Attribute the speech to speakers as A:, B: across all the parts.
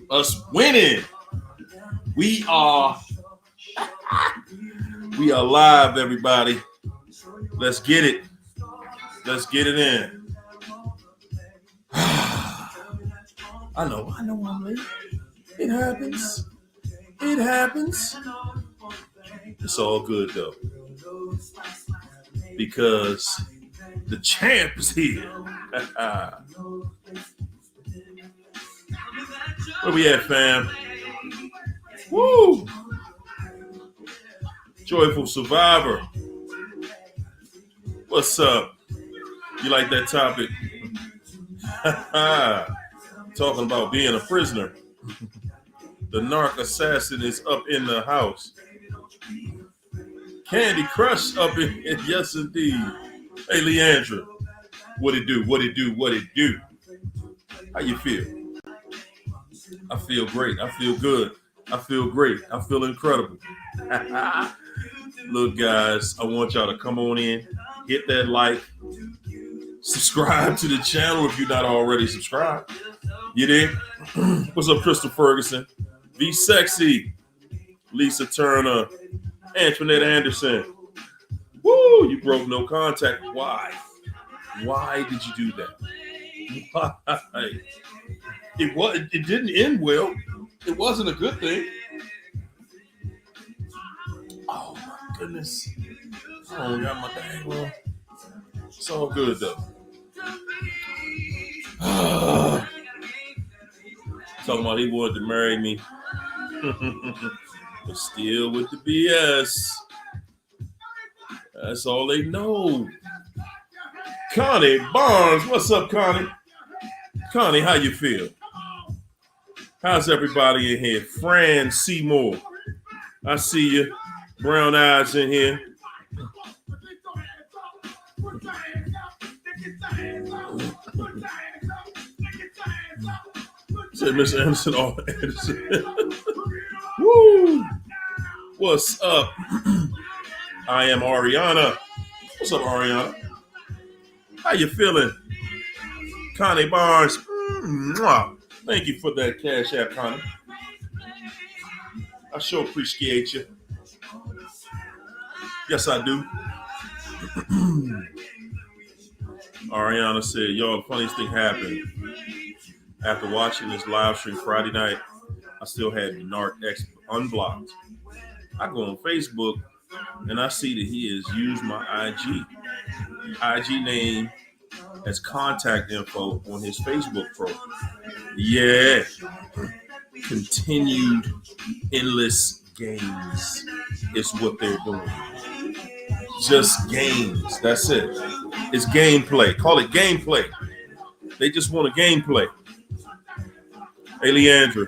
A: us winning. We are live, everybody. Let's get it. Let's get it in. I know I'm late. It happens. It happens. It's all good though. Because the champ is here. Where we at, fam? Woo! Joyful Survivor. What's up? You like that topic? Talking about being a prisoner. The narc assassin is up in the house. Candy Crush up in yes indeed. Hey Leandra, what it do? What it do? What it do? How you feel? I feel great. I feel good. I feel great. I feel incredible. Look, guys, I want y'all to come on in, hit that like, subscribe to the channel if you're not already subscribed. You dig? What's up, Crystal Ferguson? Be sexy. Lisa Turner. Antoinette Anderson. Woo! You broke no contact. Why? Why did you do that? Why? It didn't end well. It wasn't a good thing. Oh my goodness. I don't got my dang one. It's all good though. Talking about he wanted to marry me. But still with the BS. That's all they know. Connie Barnes. What's up, Connie? Connie, how you feel? How's everybody in here? Fran Seymour. I see you. Brown eyes in here. Said Mr. Anderson. Oh, Anderson. Woo! What's up? I am Ariana. What's up, Ariana? How you feeling? Connie Barnes. Thank you for that Cash App, Connie. I sure appreciate you. Yes, I do. Ariana said, y'all, the funniest thing happened. After watching this live stream Friday night, I still had NARCS unblocked. I go on Facebook and I see that he has used my IG name as contact info on his Facebook profile. Yeah. Continued endless games is what they're doing. Just games. That's it. It's gameplay. Call it gameplay. They just want a gameplay. Hey, Leandra,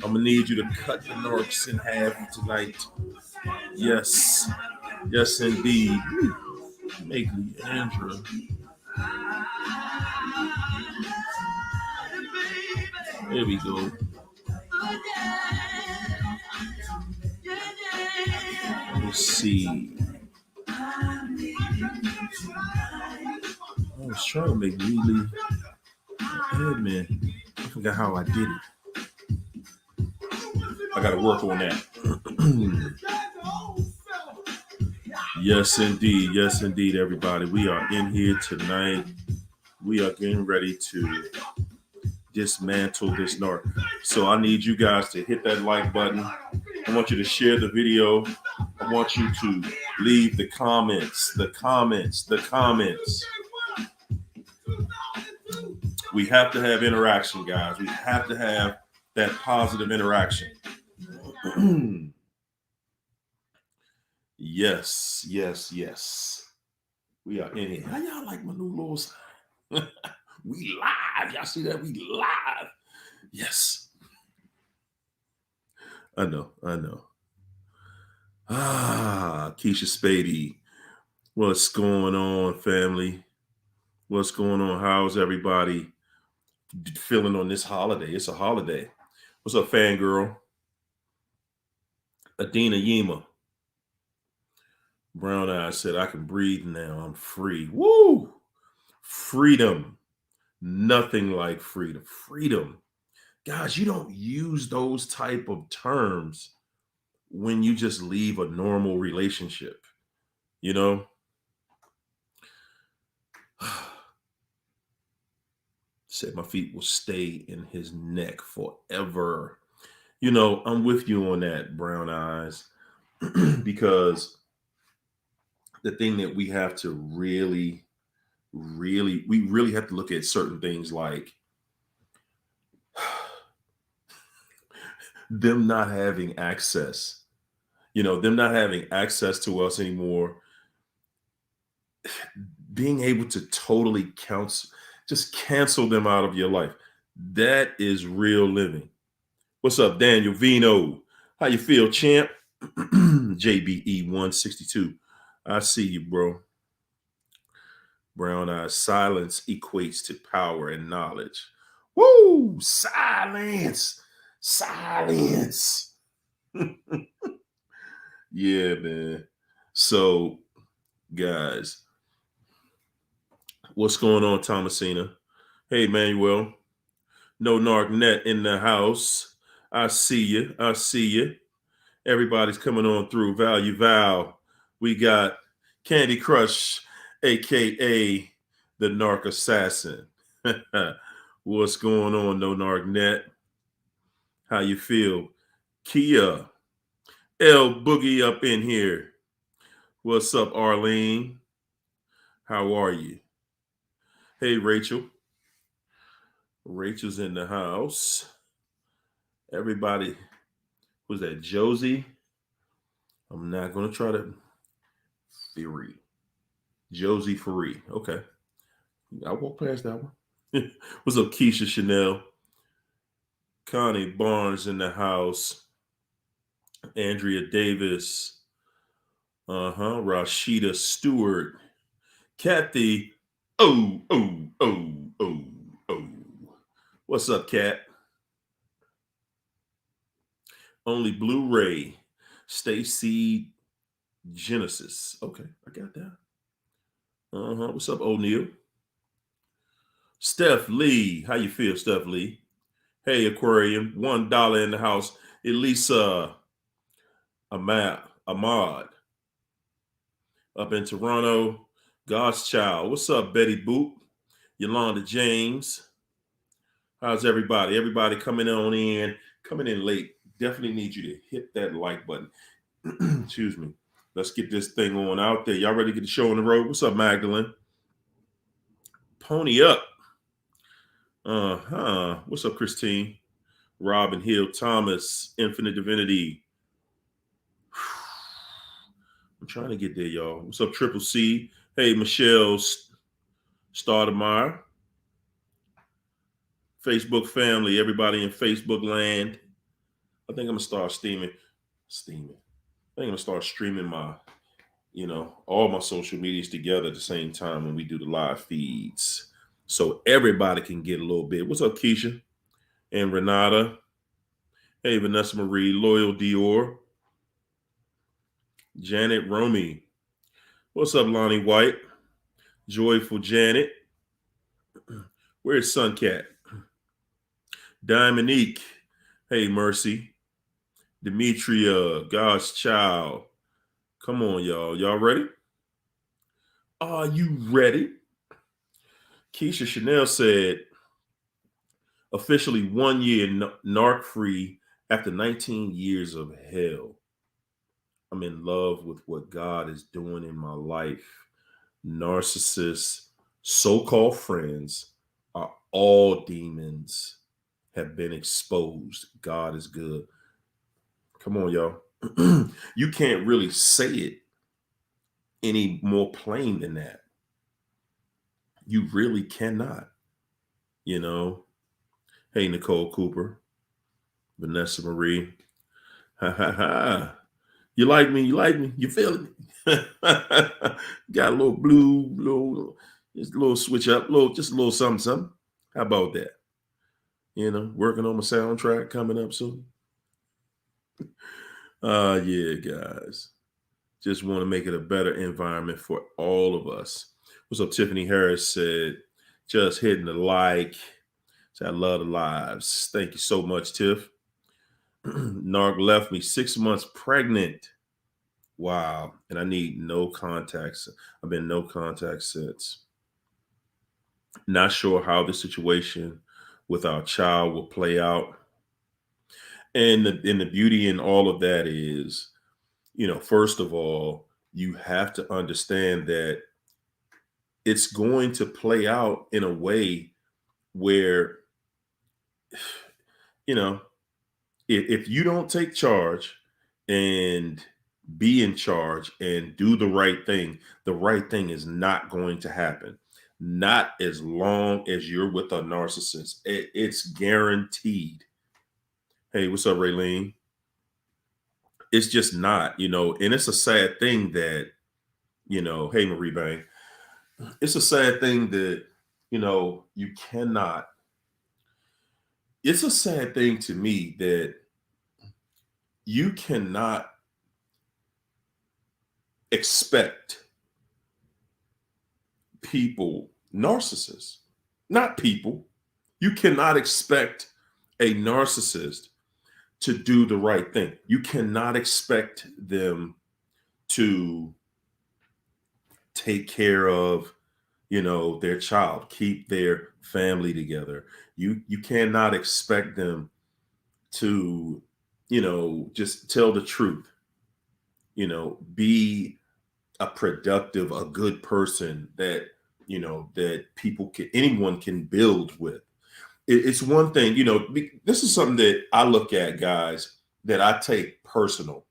A: I'm going to need you to cut the narcs in half tonight. Yes. Yes, indeed. Make Leandra. There we go. Let me see. I was trying to make Lily admin. I forgot how I did it. I got to work on that. Yes, indeed. Yes, indeed, everybody. We are in here tonight. We are getting ready to dismantle this narc. So I need you guys to hit that like button. I want you to share the video. I want you to leave the comments. We have to have interaction, guys. We have to have that positive interaction. Yes. We are in here. How y'all like my new little sign? We live. Y'all see that? We live. Yes. I know. Keisha Spady. What's going on, family? What's going on? How's everybody feeling on this holiday? It's a holiday. What's up, fangirl? Adina Yema. Brown Eyes said, I can breathe now. I'm free. Woo! Freedom. Nothing like freedom. Freedom Guys, you don't use those type of terms when you just leave a normal relationship, you know? Said my feet will stay in his neck forever. You know, I'm with you on that, Brown Eyes, because the thing that we have to really, we really have to look at certain things like them not having access, them not having access to us anymore, being able to totally just cancel them out of your life. That is real living. What's up, Daniel Vino? How you feel, champ? JBE 162. I see you, bro. Brown Eyes, silence equates to power and knowledge. Woo! Silence. Silence. Yeah, man. So, guys, what's going on, Thomasina? Hey, Manuel. No Narc Net in the house. I see you. I see you. Everybody's coming on through. Value Val. We got Candy Crush, aka the Narc Assassin. What's going on, No Narc Net? How you feel? Kia. L Boogie up in here. What's up, Arlene? How are you? Hey, Rachel. Rachel's in the house. Everybody, who's that? Josie? I'm not going to try to. Theory. Josie Free. Okay. I walk past that one. What's up, Keisha Chanel? Connie Barnes in the house. Andrea Davis. Rashida Stewart. Kathy. Oh. What's up, Kat? Only Blu-ray. Stacy Genesis. Okay, I got that. What's up, O'Neill? Steph Lee. How you feel, Steph Lee? Hey, Aquarium. $1 in the house. Elisa Ahmad. Up in Toronto. God's Child. What's up, Betty Boop? Yolanda James. How's everybody? Everybody coming in late. Definitely need you to hit that like button. Excuse me. Let's get this thing on out there. Y'all ready to get the show on the road? What's up, Magdalene? Pony up. What's up, Christine? Robin Hill Thomas, Infinite Divinity. I'm trying to get there, y'all. What's up, Triple C? Hey, Michelle Stardemeyer. Facebook family, everybody in Facebook land. I think I'm gonna start steaming. I think I'm gonna start streaming my, all my social medias together at the same time when we do the live feeds, so everybody can get a little bit. What's up, Keisha and Renata? Hey, Vanessa Marie, Loyal Dior, Janet Romy. What's up, Lonnie White? Joyful Janet. Where's Suncat? Dominique. Hey, Mercy. Demetria, God's Child. Come on, y'all. Y'all ready? Are you ready? Keisha Chanel said, officially 1 year narc free after 19 years of hell. I'm in love with what God is doing in my life. Narcissists, so-called friends, are all demons, have been exposed. God is good. Come on, y'all. You can't really say it any more plain than that. You really cannot. Hey, Nicole Cooper, Vanessa Marie. Ha ha ha. You like me? You feeling me? Got a little blue, just a little switch up, just a little something. How about that? Working on my soundtrack coming up soon. Yeah, guys. Just want to make it a better environment for all of us. What's up, Tiffany Harris said, just hitting the like. So I love the lives. Thank you so much, Tiff. Narc left me 6 months pregnant. Wow. And I need no contacts. I've been no contact since. Not sure how the situation with our child will play out. And the beauty in all of that is, first of all, you have to understand that it's going to play out in a way where, you know, if you don't take charge and be in charge and do the right thing is not going to happen. Not as long as you're with a narcissist. It's guaranteed. Hey, what's up, Raylene? It's just not, and it's a sad thing that, hey, Marie Bang, it's a sad thing that, you cannot, it's a sad thing to me that you cannot expect people, narcissists, not people, you cannot expect a narcissist to do the right thing. You cannot expect them to take care of, their child, keep their family together. You cannot expect them to, just tell the truth, be a productive, a good person that, that anyone can build with. It's one thing, this is something that I look at, guys, that I take personal.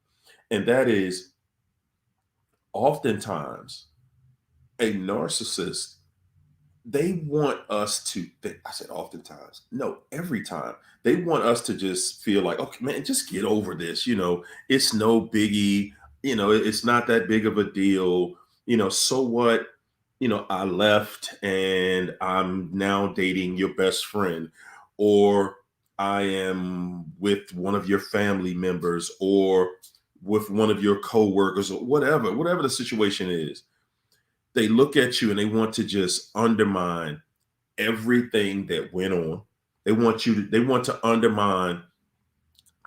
A: And that is oftentimes a narcissist, they want us to think, I said oftentimes, no, every time. They want us to just feel like, okay, man, just get over this. It's no biggie. It's not that big of a deal. So what? I left and I'm now dating your best friend, or I am with one of your family members, or with one of your coworkers, or whatever the situation is. They look at you and they want to just undermine everything that went on. They want to undermine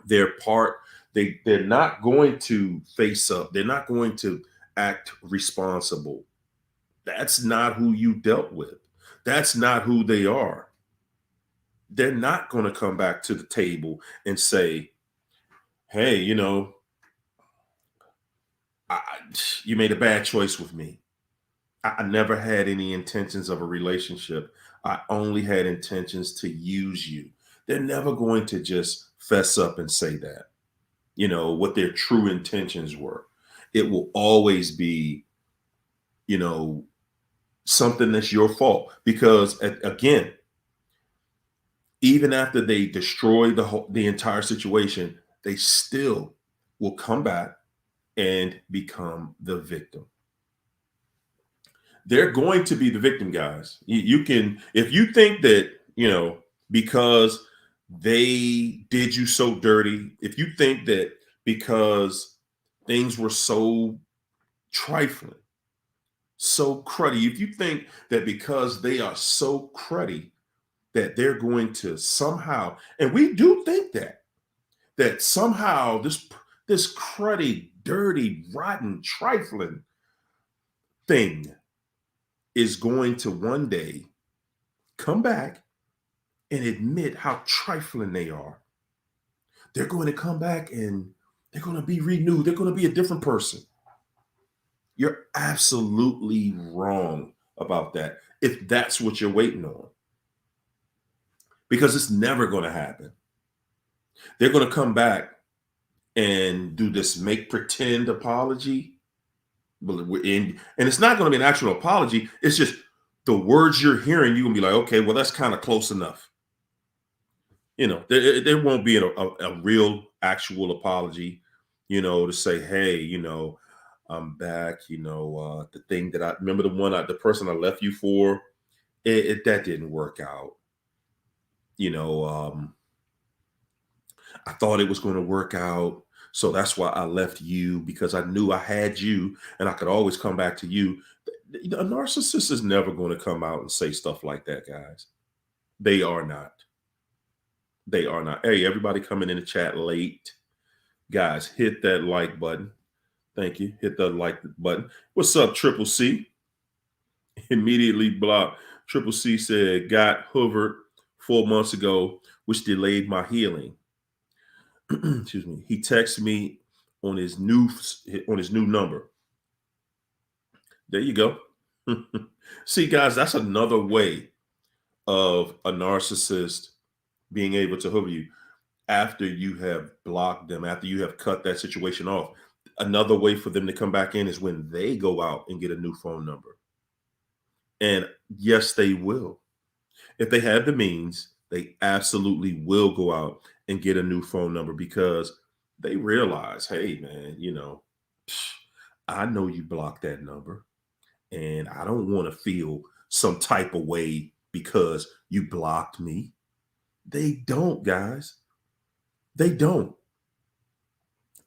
A: their part. They're not going to face up. They're not going to act responsible. That's not who you dealt with. That's not who they are. They're not going to come back to the table and say, hey, you made a bad choice with me. I never had any intentions of a relationship. I only had intentions to use you. They're never going to just fess up and say that, what their true intentions were. It will always be, something that's your fault. Because again, even after they destroy the entire situation, they still will come back and become the victim. They're going to be the victim, guys. You can, if you think that, because they did you so dirty, if you think that because things were so trifling, so cruddy, if you think that because they are so cruddy that they're going to somehow, and we do think that somehow this cruddy, dirty, rotten, trifling thing is going to one day come back and admit how trifling they are. They're going to come back and they're going to be renewed. They're going to be a different person. You're absolutely wrong about that if that's what you're waiting on. Because it's never going to happen. They're going to come back and do this make pretend apology. And it's not going to be an actual apology. It's just the words you're hearing, you're going to be like, okay, well, that's kind of close enough. There won't be a real actual apology, to say, hey, I'm back, the thing that I remember, the person I left you for, that didn't work out. I thought it was going to work out. So that's why I left you, because I knew I had you and I could always come back to you. A narcissist is never going to come out and say stuff like that, guys. They are not. They are not. Hey, everybody coming in the chat late. Guys, hit that like button. Thank you. Hit the like button. What's up, Triple C? Immediately blocked. Triple C said, got hoovered 4 months ago, which delayed my healing. Excuse me. He texted me on his new number. There you go. See, guys, that's another way of a narcissist being able to hoover you after you have blocked them, after you have cut that situation off. Another way for them to come back in is when they go out and get a new phone number. And yes, they will. If they have the means, they absolutely will go out and get a new phone number because they realize, hey, man, I know you blocked that number and I don't want to feel some type of way because you blocked me. They don't, guys. They don't.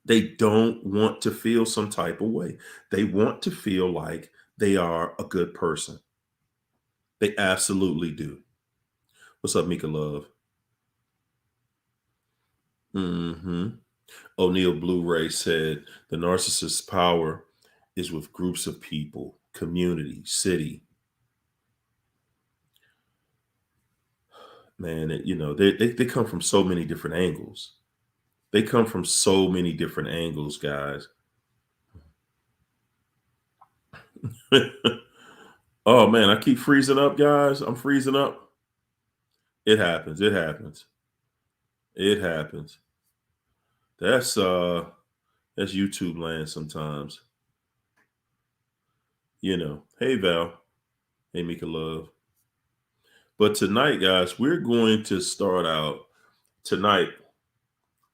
A: They don't want to feel some type of way. They want to feel like they are a good person. They absolutely do. What's up, Mika Love? O'Neill Blu-ray said the narcissist's power is with groups of people, community, city. Man, they come from so many different angles. They come from so many different angles, guys. Oh man, I keep freezing up, guys. I'm freezing up. It happens. It happens. It happens. That's YouTube land sometimes. Hey Val. Hey Mika Love. But tonight, guys, we're going to start out tonight.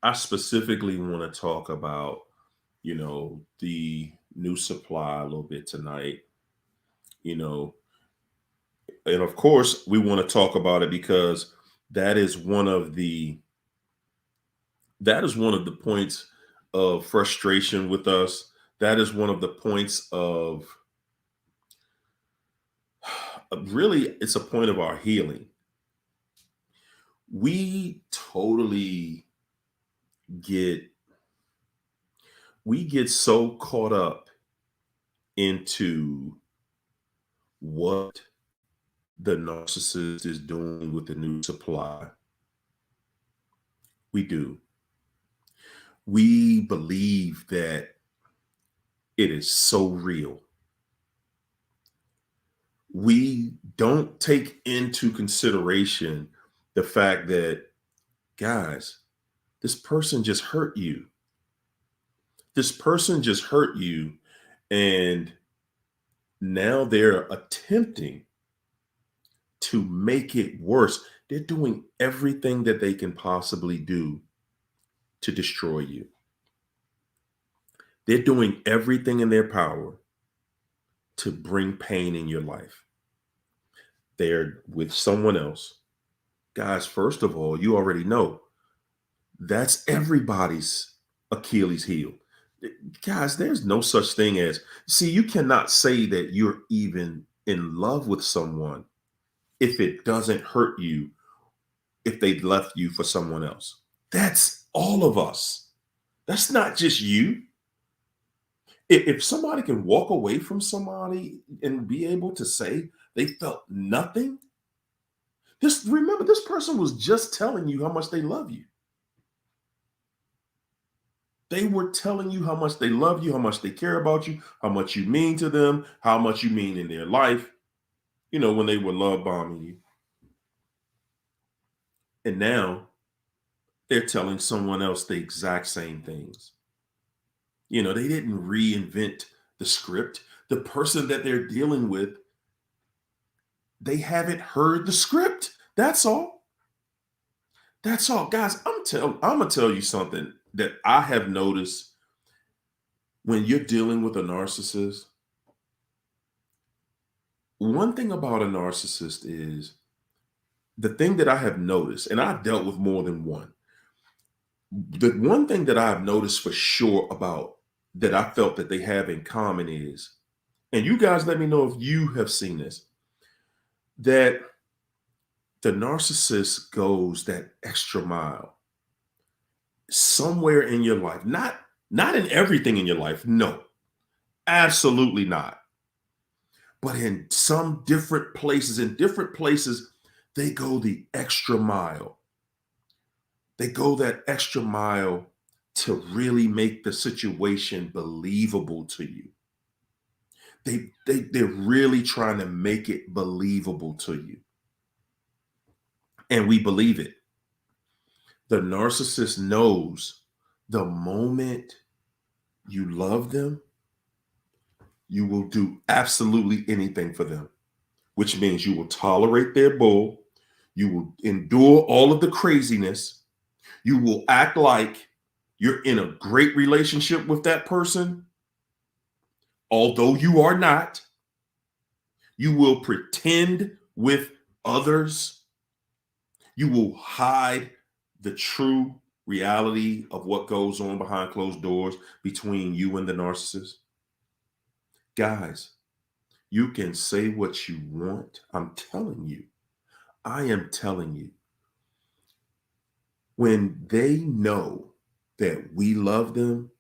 A: I specifically want to talk about, the new supply a little bit tonight. And of course, we want to talk about it because that is one of the points of frustration with us. That is one of the points of really, it's a point of our healing. We totally get so caught up into what the narcissist is doing with the new supply. We do. We believe that it is so real. We don't take into consideration the fact that, guys, this person just hurt you. This person just hurt you, and now they're attempting to make it worse. They're doing everything that they can possibly do to destroy you. They're doing everything in their power to bring pain in your life. They're with someone else. Guys, first of all, you already know that's everybody's Achilles heel. Guys, there's no such thing as, see, you cannot say that you're even in love with someone if it doesn't hurt you if they left you for someone else. That's all of us. That's not just you. If somebody can walk away from somebody and be able to say they felt nothing, remember, this person was just telling you how much they love you. They were telling you how much they love you, how much they care about you, how much you mean to them, how much you mean in their life, when they were love bombing you. And now they're telling someone else the exact same things. They didn't reinvent the script. The person that they're dealing with, they haven't heard the script. That's all. That's all. Guys, I'm going to tell you something that I have noticed when you're dealing with a narcissist. One thing about a narcissist is the thing that I have noticed, and I've dealt with more than one. The one thing that I've noticed for sure about that I felt that they have in common is, and you guys let me know if you have seen this, that The narcissist goes that extra mile somewhere in your life, not in everything in your life. No, absolutely not. But in some different places, they go the extra mile. They go that extra mile to really make the situation believable to you. They're really trying to make it believable to you. And we believe it. The narcissist knows the moment you love them, you will do absolutely anything for them, which means you will tolerate their bull. You will endure all of the craziness. You will act like you're in a great relationship with that person, although you are not. You will pretend with others. You will hide the true reality of what goes on behind closed doors between you and the narcissist. Guys, you can say what you want. I'm telling you. I am telling you. When they know that we love them,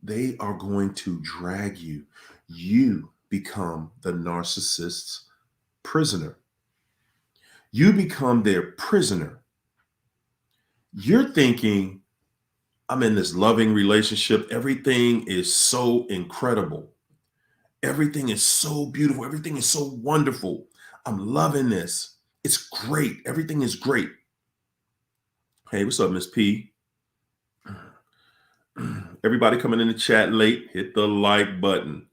A: they are going to drag you. You become the narcissist's prisoner. You become their prisoner. You're thinking, I'm in this loving relationship. Everything is so incredible. Everything is so beautiful. Everything is so wonderful. I'm loving this. It's great. Everything is great. Hey, what's up, Miss P? Everybody coming in the chat late, hit the like button.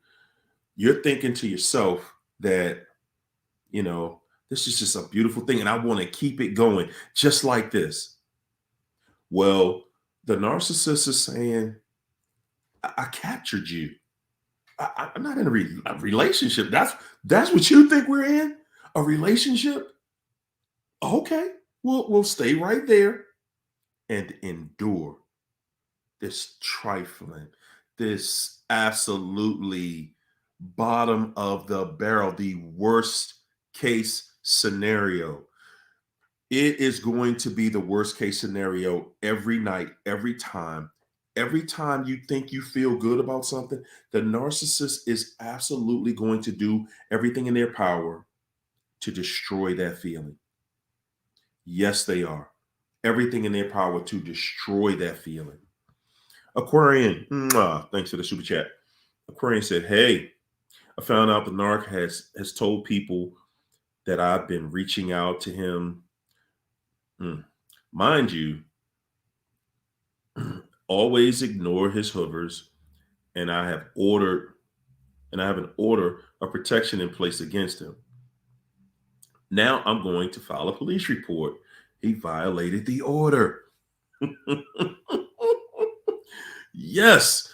A: You're thinking to yourself that, this is just a beautiful thing and I want to keep it going just like this. Well, the narcissist is saying, I captured you. I'm not in a relationship. That's what you think we're in? A relationship? Okay, we'll stay right there and endure this trifling, this absolutely bottom of the barrel, the worst case scenario. It is going to be the worst case scenario every night, every time. Every time you think you feel good about something, the narcissist is absolutely going to do everything in their power to destroy that feeling. Yes, they are. Everything in their power to destroy that feeling. Aquarian, thanks for the super chat. Aquarian said, hey, I found out the narc has told people that I've been reaching out to him. Mind you, always ignore his hovers, and I have an order of protection in place against him. Now I'm going to file a police report. He violated the order. Yes.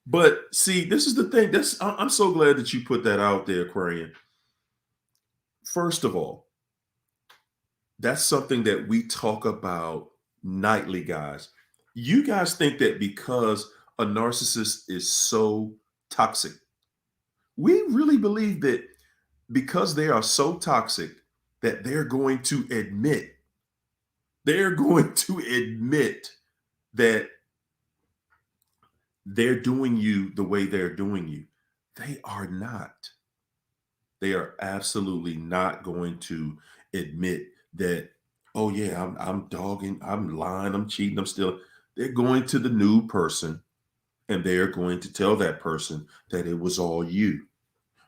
A: But see, this is the thing. I'm so glad that you put that out there, Aquarian. First of all, that's something that we talk about nightly, guys. You guys think that because a narcissist is so toxic, we really believe that because they are so toxic that they're going to admit that they're doing you the way they're doing you. They are not. They are absolutely not going to admit that, oh yeah, I'm dogging, I'm lying, I'm cheating, I'm stealing. They're going to the new person and they're going to tell that person that it was all you.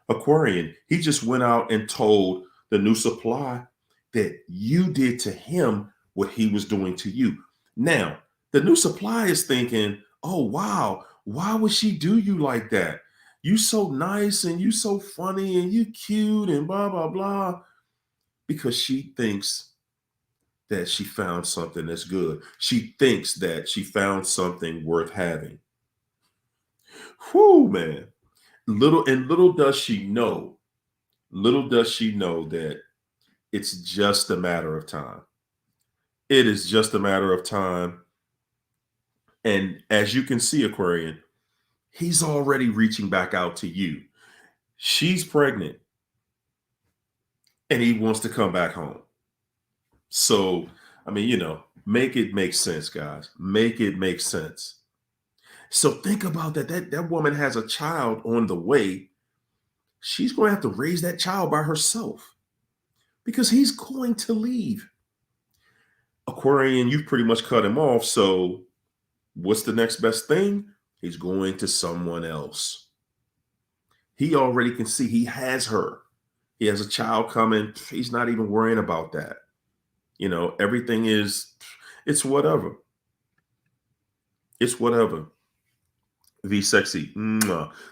A: Aquarian, he just went out and told the new supply that you did to him what he was doing to you. Now, the new supply is thinking, oh, wow, why would she do you like that? You so nice and you so funny and you cute and blah, blah, blah. Because she thinks that she found something that's good. She thinks that she found something worth having. Whew, man. Little does she know that it's just a matter of time. It is just a matter of time. And as you can see, Aquarian, he's already reaching back out to you. She's pregnant and he wants to come back home. So, I mean, make it make sense, guys. Make it make sense. So think about that. That woman has a child on the way. She's going to have to raise that child by herself because he's going to leave. Aquarian, you've pretty much cut him off. So what's the next best thing? He's going to someone else. He already can see he has her. He has a child coming. He's not even worrying about that. Everything it's whatever. It's whatever. V Sexy.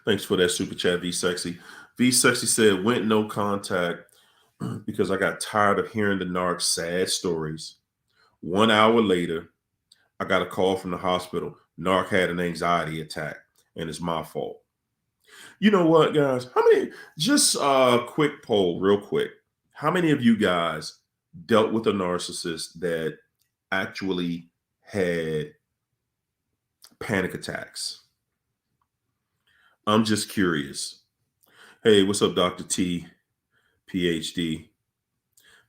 A: Thanks for that super chat, V Sexy. V Sexy said, went no contact because I got tired of hearing the NARCS sad stories. 1 hour later, I got a call from the hospital. NARC had an anxiety attack, and it's my fault. You know what, guys? Just a quick poll, real quick. How many of you guys dealt with a narcissist that actually had panic attacks? I'm just curious. Hey, what's up, Dr. T, PhD?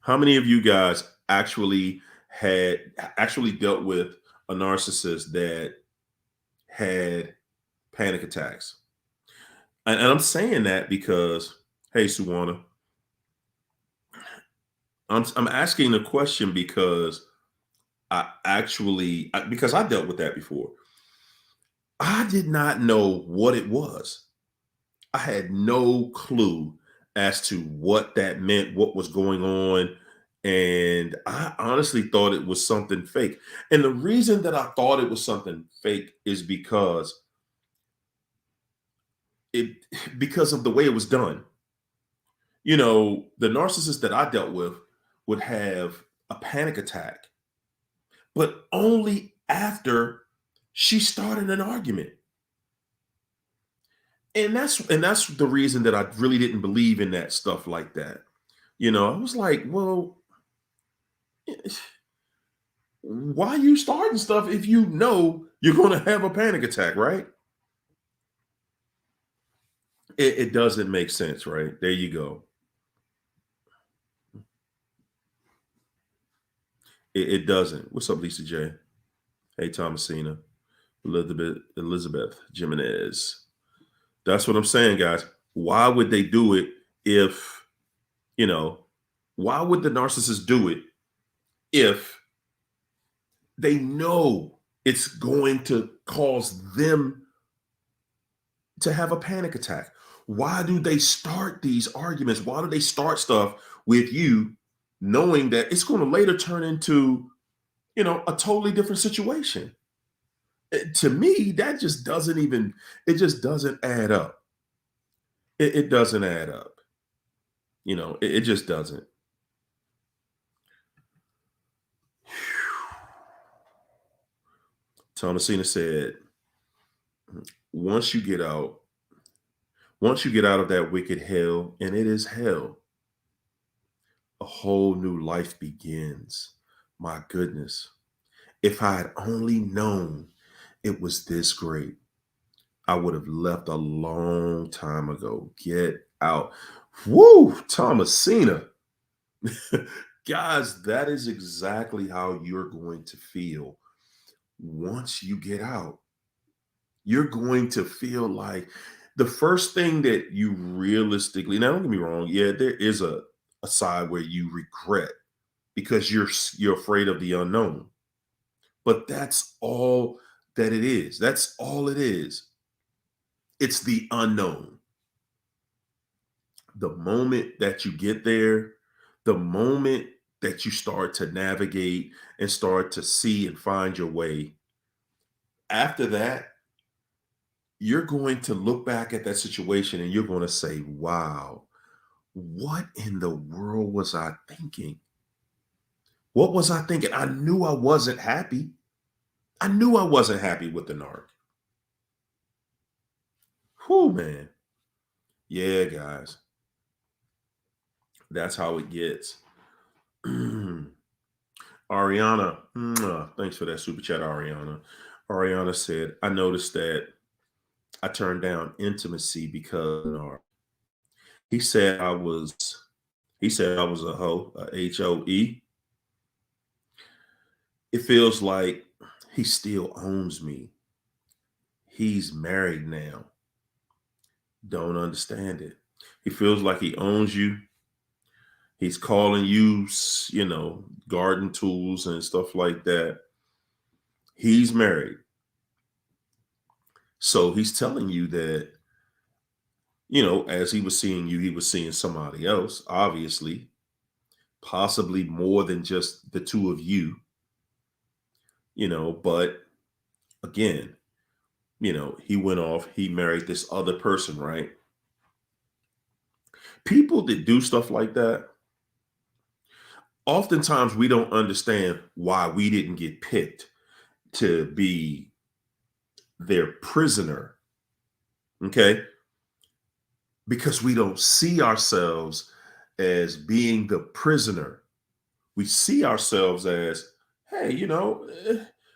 A: How many of you guys actually dealt with a narcissist that had panic attacks? And I'm saying that because, hey, Suwana, I'm asking the question because because I dealt with that before. I did not know what it was. I had no clue as to what that meant, what was going on. And I honestly thought it was something fake. And the reason that I thought it was something fake is because of the way it was done. The narcissist that I dealt with would have a panic attack, but only after she started an argument. And that's the reason that I really didn't believe in that stuff like that. I was like, well, why are you starting stuff if you know you're going to have a panic attack, right? It doesn't make sense, right? There you go. It doesn't. What's up, Lisa J? Hey, Thomasina, Elizabeth Jimenez. That's what I'm saying, guys. Why would they do it if, why would the narcissist do it if they know it's going to cause them to have a panic attack? Why do they start these arguments? Why do they start stuff with you knowing that it's going to later turn into, a totally different situation? To me, that just doesn't add up. It doesn't add up. It just doesn't. Thomasina said, once you get out of that wicked hell, and it is hell, a whole new life begins. My goodness. If I had only known it was this great, I would have left a long time ago. Get out. Woo, Thomasina. Guys, that is exactly how you're going to feel once you get out. You're going to feel like the first thing that you realistically, now don't get me wrong, yeah, there is a side where you regret because you're afraid of the unknown. But that's all that it is. That's all it is. It's the unknown. The moment that you get there, the moment that you start to navigate and start to see and find your way, after that, you're going to look back at that situation and you're going to say, wow, what in the world was I thinking? What was I thinking? I knew I wasn't happy. I knew I wasn't happy with the narc. Whew, man. Yeah, guys. That's how it gets. Ariana, thanks for that super chat, Ariana. Ariana said, I noticed that I turned down intimacy because of narc. He said I was a hoe, a HOE. It feels like he still owns me. He's married now. Don't understand it. He feels like he owns you. He's calling you, garden tools and stuff like that. He's married. So he's telling you that, as he was seeing you, he was seeing somebody else, obviously, possibly more than just the two of you, but again, he went off, he married this other person, right? People that do stuff like that, oftentimes we don't understand why we didn't get picked to be their prisoner. Okay. Because we don't see ourselves as being the prisoner. We see ourselves as, hey,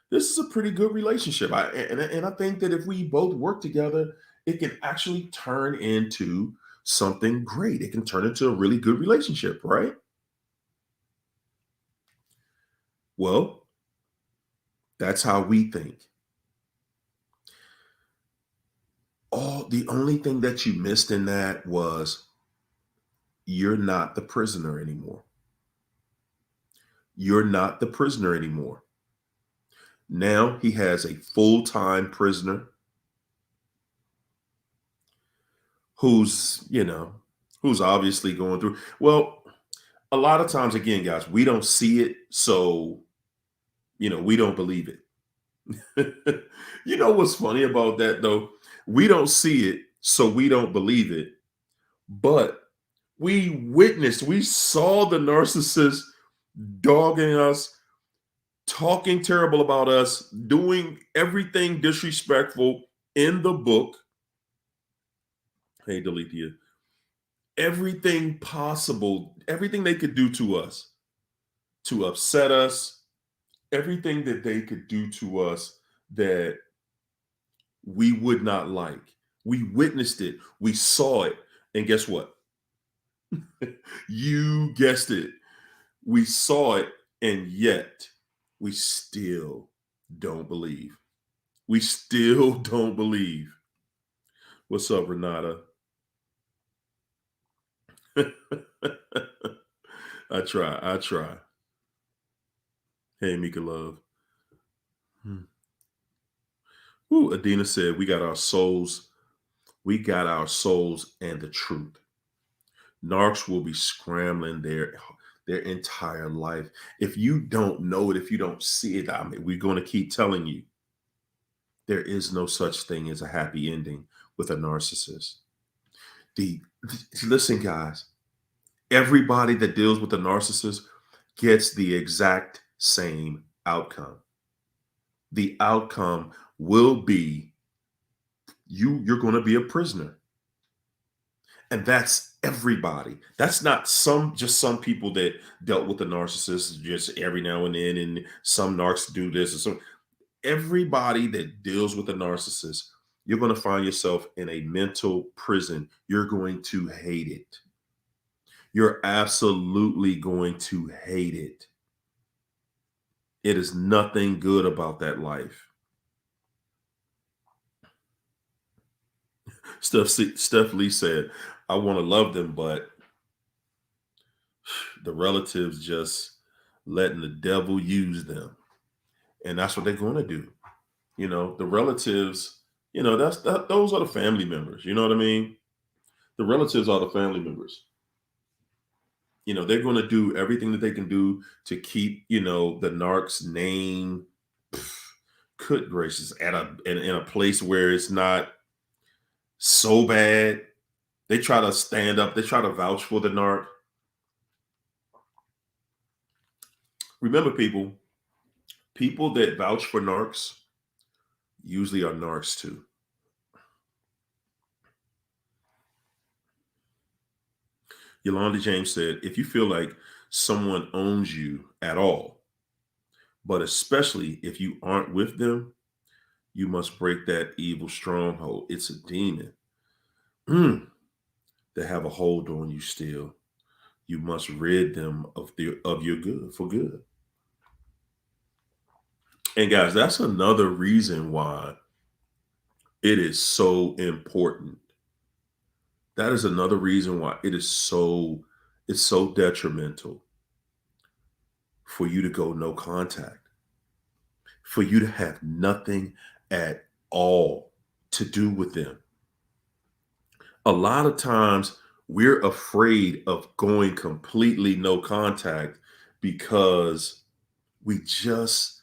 A: this is a pretty good relationship. And I think that if we both work together, it can actually turn into something great. It can turn into a really good relationship, right? Well, that's how we think. The only thing that you missed in that was you're not the prisoner anymore. You're not the prisoner anymore. Now he has a full-time prisoner who's obviously going through. Well, a lot of times, again, guys, we don't see it. So, we don't believe it. You know what's funny about that though? We don't see it, so we don't believe it. But we saw the narcissist dogging us, talking terrible about us, doing everything disrespectful in the book. Hey, Deletia. Everything possible, everything they could do to us, to upset us, everything that they could do to us that we would not like. We witnessed it. We saw it. And guess what? You guessed it. We saw it, and yet we still don't believe. We still don't believe. What's up, Renata? I try. Hey, Mika Love. Ooh, Adina said, we got our souls and the truth. NARCS will be scrambling their entire life. If you don't know it, if you don't see it, we're going to keep telling you. There is no such thing as a happy ending with a narcissist. Listen, guys, everybody that deals with a narcissist gets the exact same outcome. The outcome will be you're going to be a prisoner. And that's everybody. That's not just some people that dealt with the narcissist just every now and then, and some narcs do this. And so everybody that deals with a narcissist, you're going to find yourself in a mental prison. You're going to hate it. You're absolutely going to hate it. It is nothing good about that life. Steph Lee said, I want to love them, but the relatives just letting the devil use them. And that's what they're going to do. The relatives, those are the family members. You know what I mean? The relatives are the family members. They're going to do everything that they can do to keep, the NARCS name, good gracious, in a place where it's not so bad. They try to stand up. They try to vouch for the NARC. Remember, people that vouch for NARCS usually are NARCS too. Yolanda James said, if you feel like someone owns you at all, but especially if you aren't with them, you must break that evil stronghold. It's a demon. They have a hold on you still. You must rid them of your good for good. And guys, that's another reason why it is so important. That is another reason why it's so detrimental for you to go no contact, for you to have nothing at all to do with them. A lot of times we're afraid of going completely no contact because we just,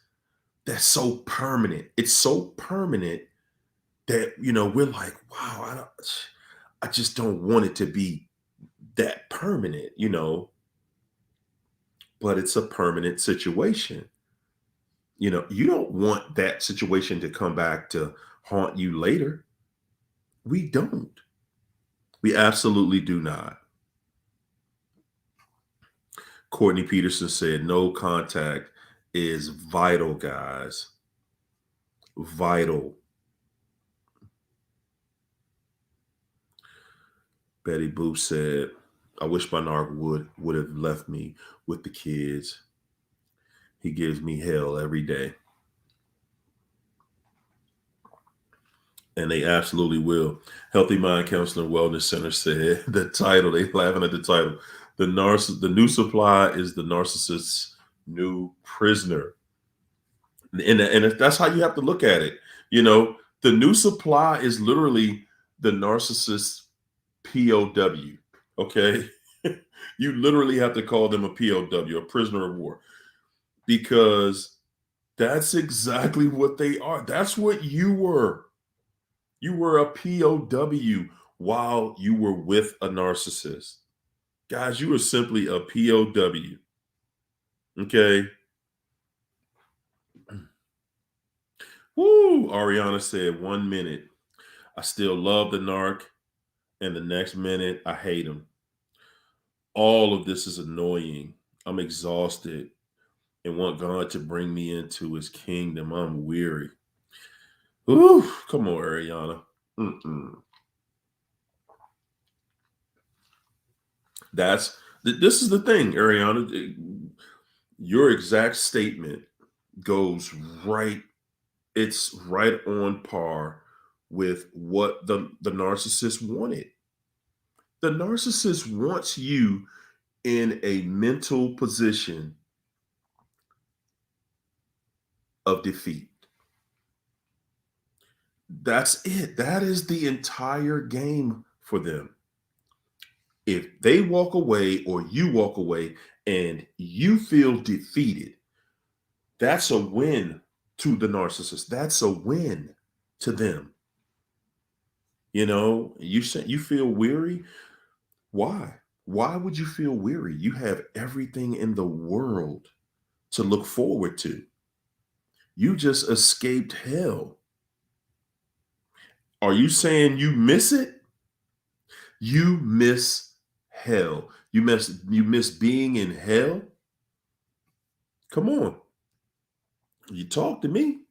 A: that's so permanent. It's so permanent that, we're like, wow, I just don't want it to be that permanent. But it's a permanent situation. You don't want that situation to come back to haunt you later. We don't. We absolutely do not. Courtney Peterson said, no contact is vital, guys. Vital. Betty Boop said, I wish my narc would have left me with the kids. He gives me hell every day. And they absolutely will. Healthy Mind Counseling Wellness Center said the title, they laughing at the title. The new supply is the narcissist's new prisoner. And that's how you have to look at it. The new supply is literally the narcissist's POW. Okay. You literally have to call them a POW, a prisoner of war, because that's exactly what they are. That's what you were. You were a POW while you were with a narcissist. Guys, you were simply a POW. Okay. Woo! Ariana said 1 minute, I still love the narc, and the next minute, I hate him. All of this is annoying. I'm exhausted and want God to bring me into his kingdom. I'm weary. Ooh, come on, Ariana. This is the thing, Ariana. Your exact statement goes right. It's right on par with what the narcissist wanted. The narcissist wants you in a mental position of defeat. That's it. That is the entire game for them. If they walk away or you walk away and you feel defeated, that's a win to the narcissist. That's a win to them. You said you feel weary. Why? Why would you feel weary? You have everything in the world to look forward to. You just escaped hell. Are you saying you miss it? You miss hell. You miss being in hell? Come on. You talk to me.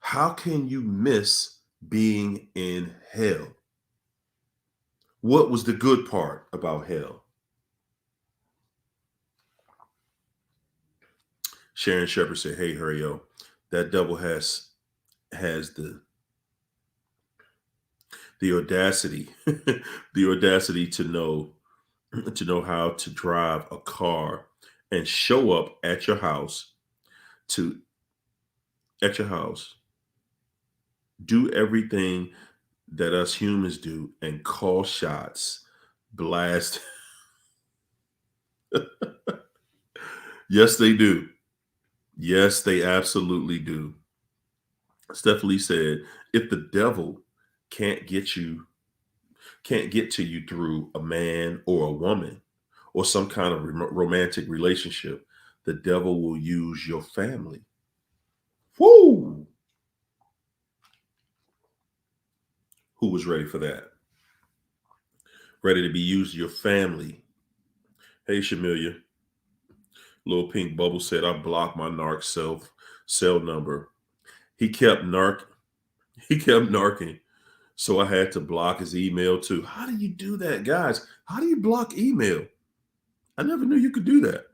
A: How can you miss being in hell? What was the good part about hell? Sharon Shepard said, hey, Hurrio, that devil has the audacity, the audacity to know how to drive a car and show up at your house do everything that us humans do and call shots, blast. Yes, they do. Yes, they absolutely do. Stephanie said, if the devil can't get to you through a man or a woman or some kind of romantic relationship, the devil will use your family. Woo! Who was ready for that? Ready to be used, your family. Hey, Shamilia. Little Pink Bubble said, I blocked my narc cell number. He kept narking. So I had to block his email too. How do you do that, guys? How do you block email? I never knew you could do that.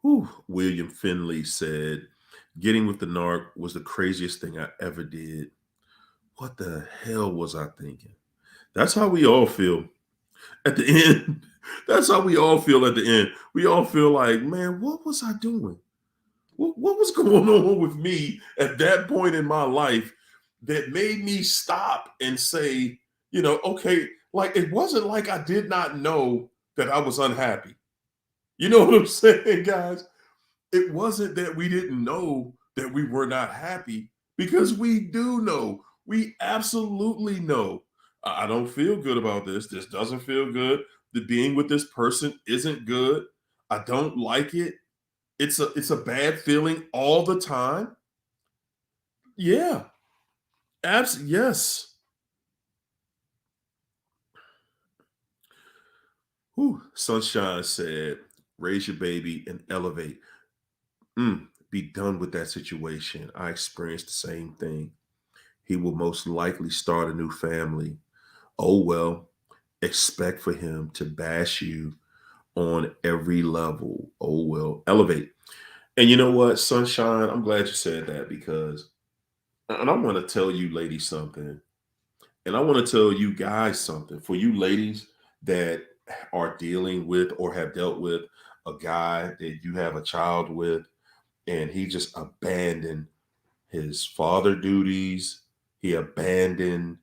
A: Whew. William Finley said, getting with the narc was the craziest thing I ever did. What the hell was I thinking? That's how we all feel at the end. That's how we all feel at the end. We all feel like, man, what was I doing? What was going on with me at that point in my life that made me stop and say, okay, like it wasn't like I did not know that I was unhappy. You know what I'm saying, guys? It wasn't that we didn't know that we were not happy, because we do know. We absolutely know. I don't feel good about this. This doesn't feel good. The being with this person isn't good. I don't like it. It's a bad feeling all the time. Yeah. Yes. Whew. Sunshine said, raise your baby and elevate. Be done with that situation. I experienced the same thing. He will most likely start a new family. Oh, well, expect for him to bash you on every level. Oh, well, elevate. And you know what, Sunshine? I'm glad you said that, because, and I want to tell you ladies something, and I want to tell you guys something. For you ladies that are dealing with or have dealt with a guy that you have a child with, and he just abandoned his father duties, he abandoned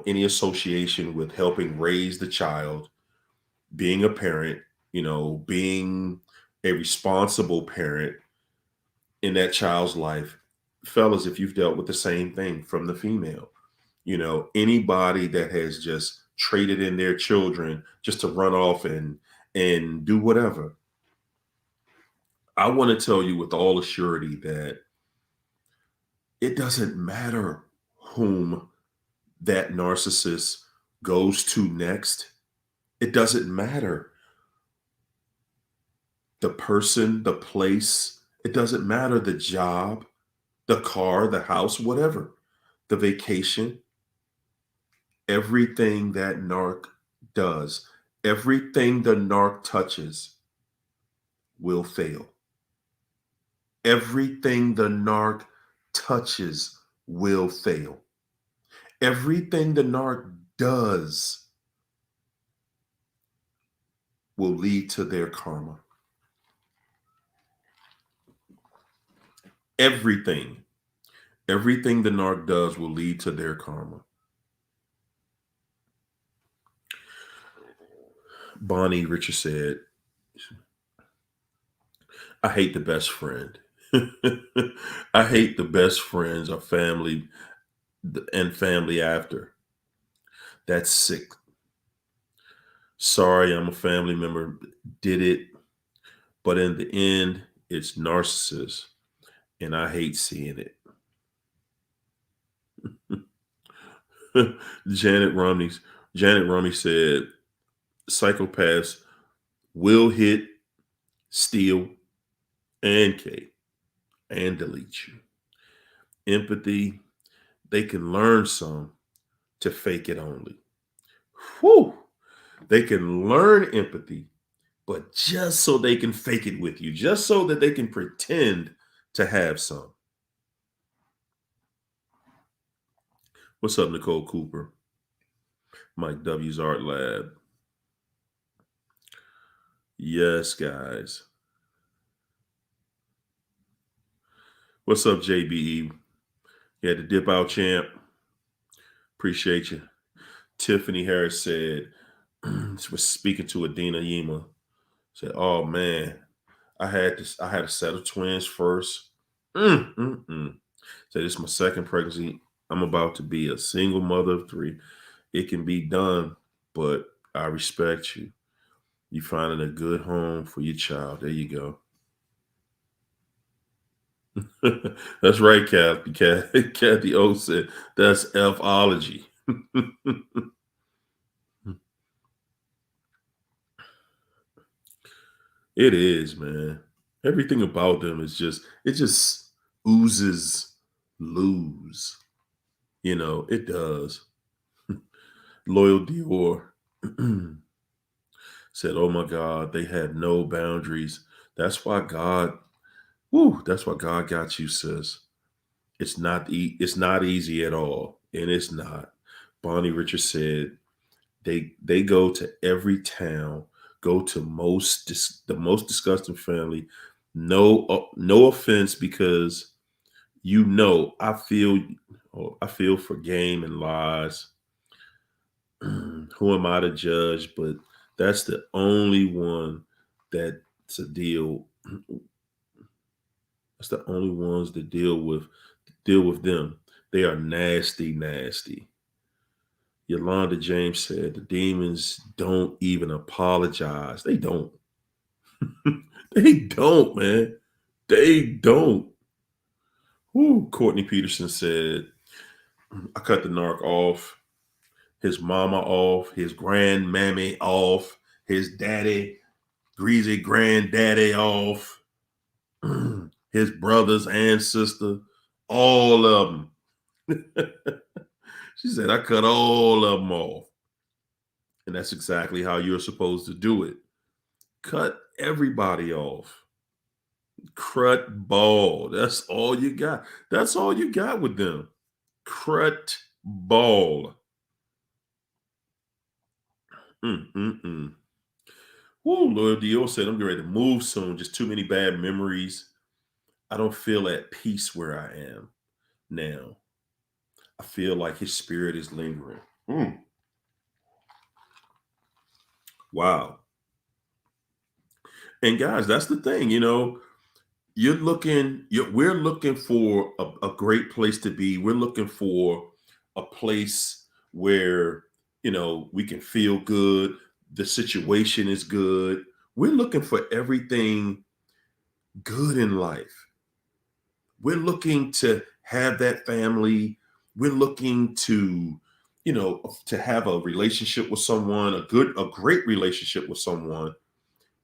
A: any association with helping raise the child, being a parent, being a responsible parent in that child's life. Fellas, if you've dealt with the same thing from the female, anybody that has just traded in their children just to run off and do whatever, I want to tell you with all assurity that it doesn't matter whom that narcissist goes to next. It doesn't matter the person, the place. It doesn't matter the job, the car, the house, whatever, the vacation. Everything that narc does, everything the narc touches will fail. Everything the narc touches will fail. Everything the narc does will lead to their karma. Everything. Everything the narc does will lead to their karma. Bonnie Richard said, I hate the best friend. I hate the best friends or family and family after. That's sick. Sorry, I'm a family member, did it. But in the end, it's narcissist. And I hate seeing it. Janet Romney said, psychopaths will hit, steal, and K, and delete you. Empathy, they can learn some to fake it only. Whew. They can learn empathy, but just so they can fake it with you, just so that they can pretend to have some. What's up, Nicole Cooper? Mike W's Art Lab. Yes, guys. What's up, JBE? You had to dip out, champ. Appreciate you. Tiffany Harris said, was speaking to Adina Yima. Said, oh man, I had a set of twins first. Said, this is my second pregnancy. I'm about to be a single mother of 3. It can be done, but I respect you. You finding a good home for your child. There you go. That's right, Kathy. Kathy O said, that's F-ology. It is, man. Everything about them is it just oozes lose. It does. Loyal Dior said, oh my God, they had no boundaries. That's why God, that's why God got you, sis. It's not easy at all. And it's not. Bonnie Richards said they go to every town, go to the most disgusting family. No offense, because I feel for game and lies. Who am I to judge? But that's the only one that's a deal. That's the only ones that deal with them. They are nasty, nasty. Yolanda James said the demons don't even apologize. They don't. They don't, man. They don't. Woo. Courtney Peterson said, I cut the narc off, his mama off, his grandmammy off, his daddy, greasy granddaddy off, his brothers and sister, all of them. She said, I cut all of them off. And that's exactly how you're supposed to do it. Cut everybody off. Crut ball. That's all you got. That's all you got with them. Crut ball. Mm-mm-mm. Woo, Lord Dio said, I'm getting ready to move soon. Just too many bad memories. I don't feel at peace where I am now. I feel like his spirit is lingering. Wow. And guys, that's the thing, we're looking for a great place to be. We're looking for a place where, we can feel good. The situation is good. We're looking for everything good in life. We're looking to have that family. We're looking to, to have a relationship with someone, a great relationship with someone,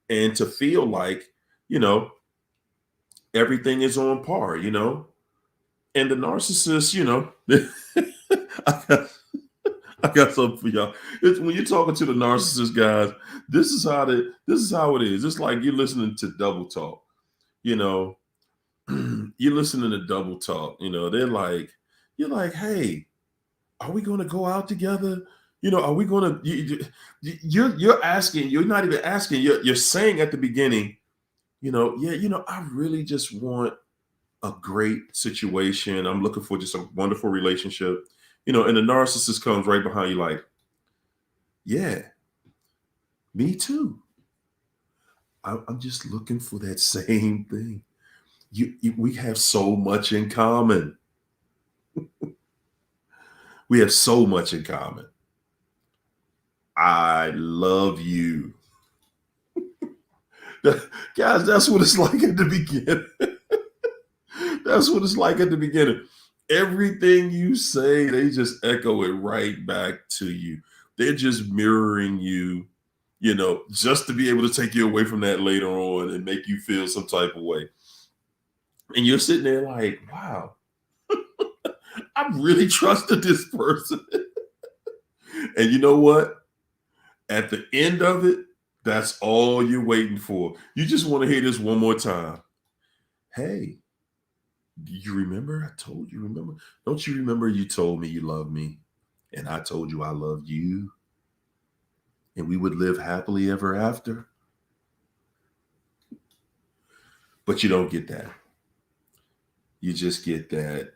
A: and to feel like, everything is on par, And the narcissist, I got, I got something for y'all. It's when you're talking to the narcissist guys, this is how it is. It's like you're listening to double talk, you know. You're listening to double talk, they're like, you're like, hey, are we gonna go out together? Are we gonna you're asking, you're not even asking, you're saying at the beginning, I really just want a great situation. I'm looking for just a wonderful relationship, and the narcissist comes right behind you, like, yeah, me too. I'm just looking for that same thing. We have so much in common. We have so much in common. I love you. Guys, that's what it's like at the beginning. That's what it's like at the beginning. Everything you say, they just echo it right back to you. They're just mirroring you, just to be able to take you away from that later on and make you feel some type of way. And you're sitting there like, wow, I really trusted this person. And you know what? At the end of it, that's all you're waiting for. You just want to hear this one more time. Hey, do you remember? I told you, remember? Don't you remember you told me you love me? And I told you I love you. And we would live happily ever after. But you don't get that. You just get that.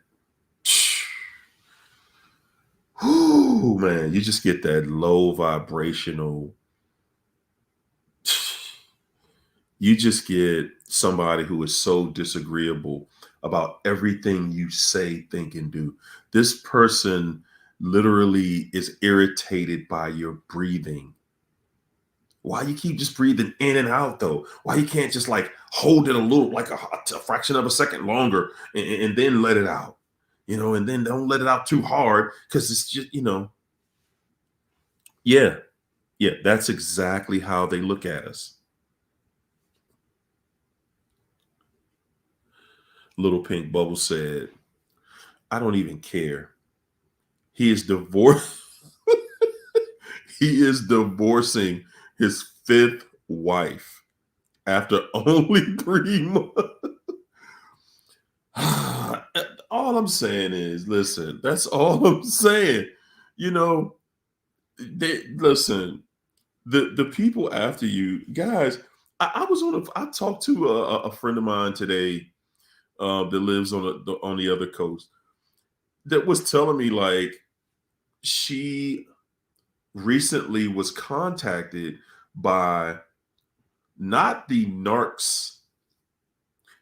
A: Whoo, man, you just get that low vibrational. You just get somebody who is so disagreeable about everything you say, think, and do. This person literally is irritated by your breathing. Why you keep just breathing in and out, though? Why you can't just like hold it a little, like a fraction of a second longer, and then let it out, and then don't let it out too hard, because it's just, yeah, that's exactly how they look at us. Little Pink Bubble said, I don't even care. He is divorced. He is divorcing his fifth wife. after only 3 months. All I'm saying is, listen, that's all I'm saying. You know, listen, the people after you, guys. I talked to a friend of mine today that lives on the other coast that was telling me like she recently was contacted by not the NARCS,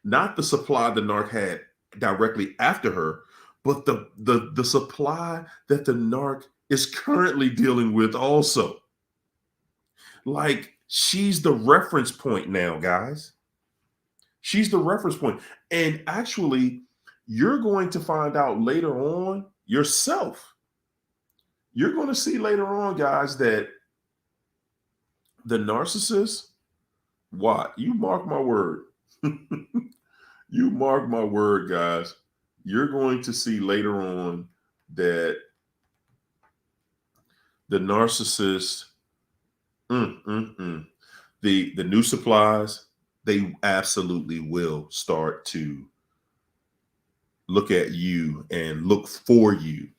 A: not the supply the NARC had directly after her, but the supply that the NARC is currently dealing with also. Like she's the reference point now, guys. She's the reference point. And actually, you're going to find out later on yourself. You're going to see later on, guys, that the narcissist, what? You mark my word. You mark my word, guys. You're going to see later on that the narcissist, the new supplies, they absolutely will start to look at you and look for you.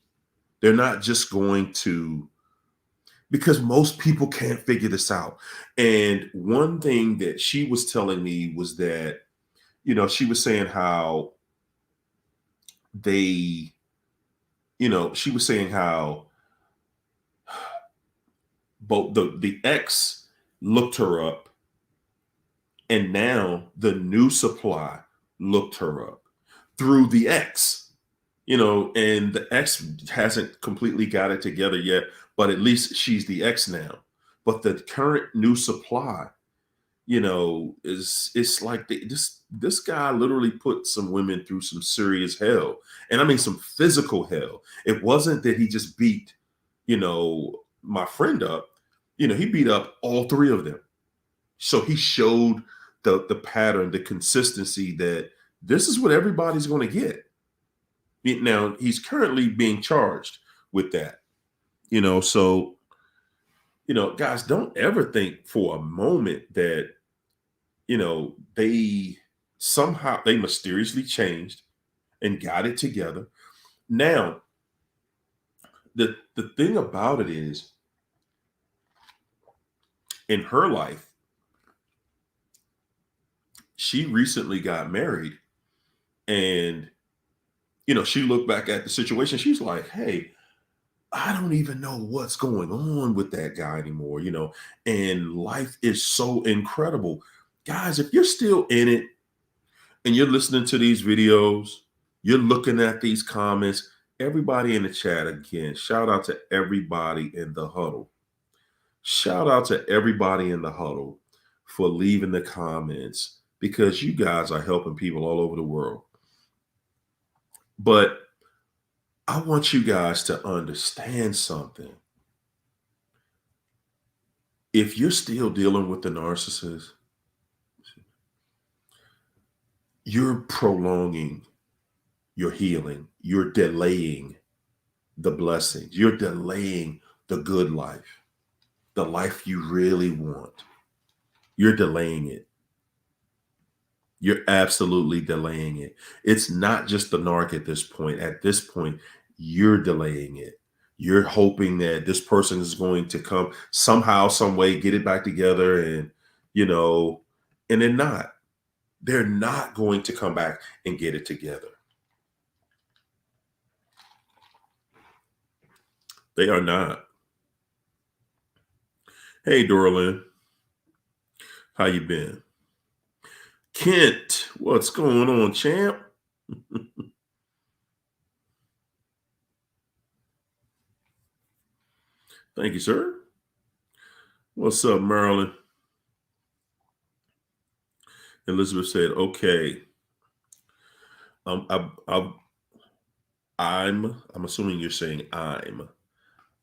A: They're not just going to, because most people can't figure this out. And one thing that she was telling me was that, she was saying how they, she was saying how both the ex looked her up, and now the new supply looked her up through the ex, and the ex hasn't completely got it together yet, but at least she's the ex now. But the current new supply, it's like this guy literally put some women through some serious hell. And I mean some physical hell. It wasn't that he just beat, my friend up. He beat up all three of them. So he showed the pattern, the consistency that this is what everybody's going to get. Now he's currently being charged with that. So guys, don't ever think for a moment that they mysteriously changed and got it together. Now, the thing about it is, in her life, she recently got married, and she looked back at the situation. She's like, hey, I don't even know what's going on with that guy anymore, and life is so incredible. Guys, if you're still in it and you're listening to these videos, you're looking at these comments, everybody in the chat, again, shout out to everybody in the huddle. Shout out to everybody in the huddle for leaving the comments, because you guys are helping people all over the world. But I want you guys to understand something. If you're still dealing with the narcissist, you're prolonging your healing. You're delaying the blessings. You're delaying the good life, the life you really want. You're delaying it. You're absolutely delaying it. It's not just the narc at this point. At this point, you're delaying it. You're hoping that this person is going to come somehow, some way, get it back together, and and they're not. They're not going to come back and get it together. They are not. Hey, Dorlin. How you been? Kent, what's going on, champ? Thank you, sir. What's up, Marilyn? Elizabeth said, okay. I'm assuming you're saying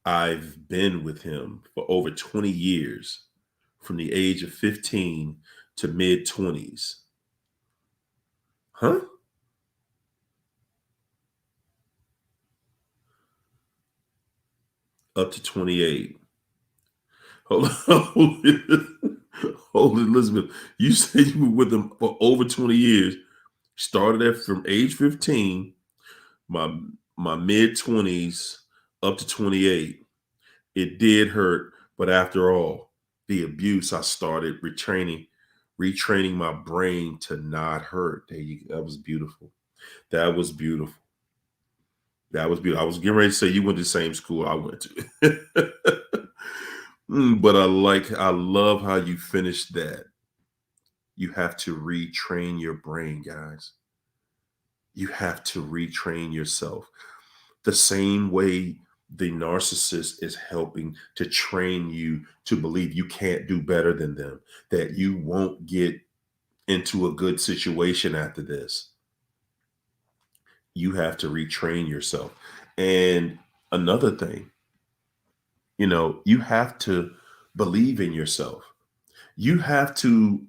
A: I've been with him for over 20 years, from the age of 15 to mid 20s. Huh? Up to 28. Hold on. Hold Elizabeth, you said you were with them for over 20 years. Started at from age 15, my my mid 20s up to 28. It did hurt, but after all the abuse, I started retraining my brain to not hurt. That was beautiful. That was beautiful. That was beautiful. I was getting ready to say you went to the same school I went to. But I love how you finished that. You have to retrain your brain, guys. You have to retrain yourself. The same way the narcissist is helping to train you to believe you can't do better than them, that you won't get into a good situation after this. You have to retrain yourself. And another thing, you have to believe in yourself. You have to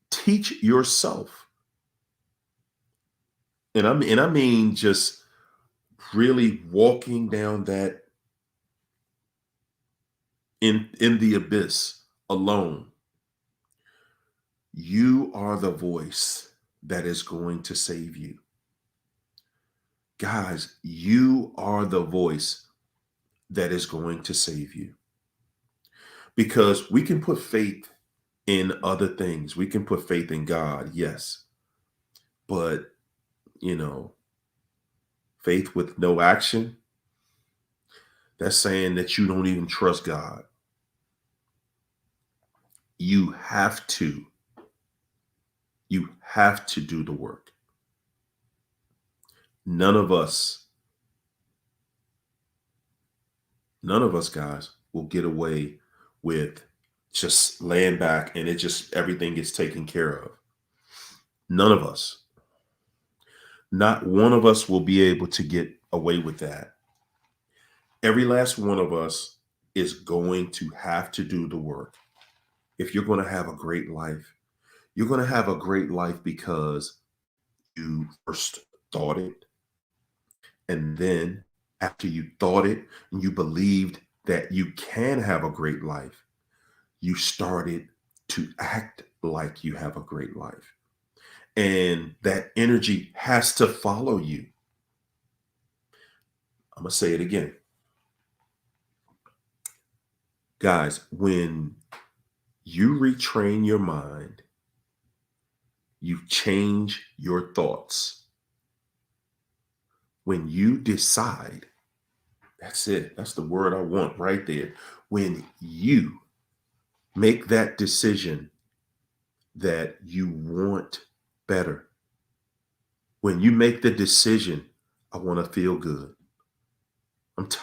A: teach yourself. And I mean just really walking down that in the abyss alone. You are the voice that is going to save you. Guys, you are the voice that is going to save you. Because we can put faith in other things. We can put faith in God, yes. But, faith with no action, that's saying that you don't even trust God. You have to do the work. None of us, guys, will get away with just laying back and everything gets taken care of. None of us. Not one of us will be able to get away with that. Every last one of us is going to have to do the work. If you're going to have a great life, you're going to have a great life because you first thought it. And then after you thought it and you believed that you can have a great life, you started to act like you have a great life. And that energy has to follow you. I'm going to say it again. Guys, when you retrain your mind, you change your thoughts. When you decide, that's it. That's the word I want right there. When you make that decision that you want better, when you make the decision, I want to feel good.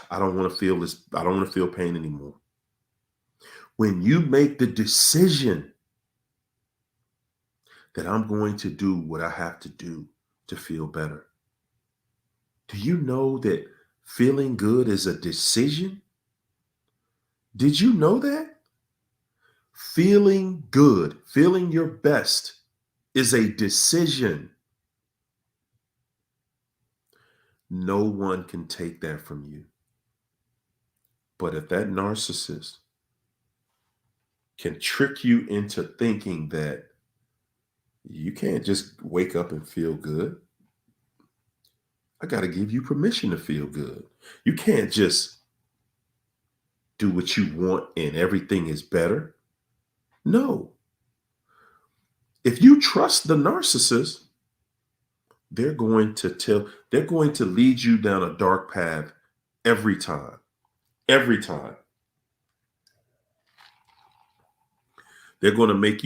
A: I don't want to feel this. I don't want to feel pain anymore. When you make the decision that I'm going to do what I have to do to feel better. Do you know that feeling good is a decision? Did you know that? Feeling good, feeling your best is a decision. No one can take that from you. But if that narcissist can trick you into thinking that you can't just wake up and feel good, I got to give you permission to feel good. You can't just do what you want and everything is better. No. If you trust the narcissist, they're going to lead you down a dark path every time. Every time. They want to make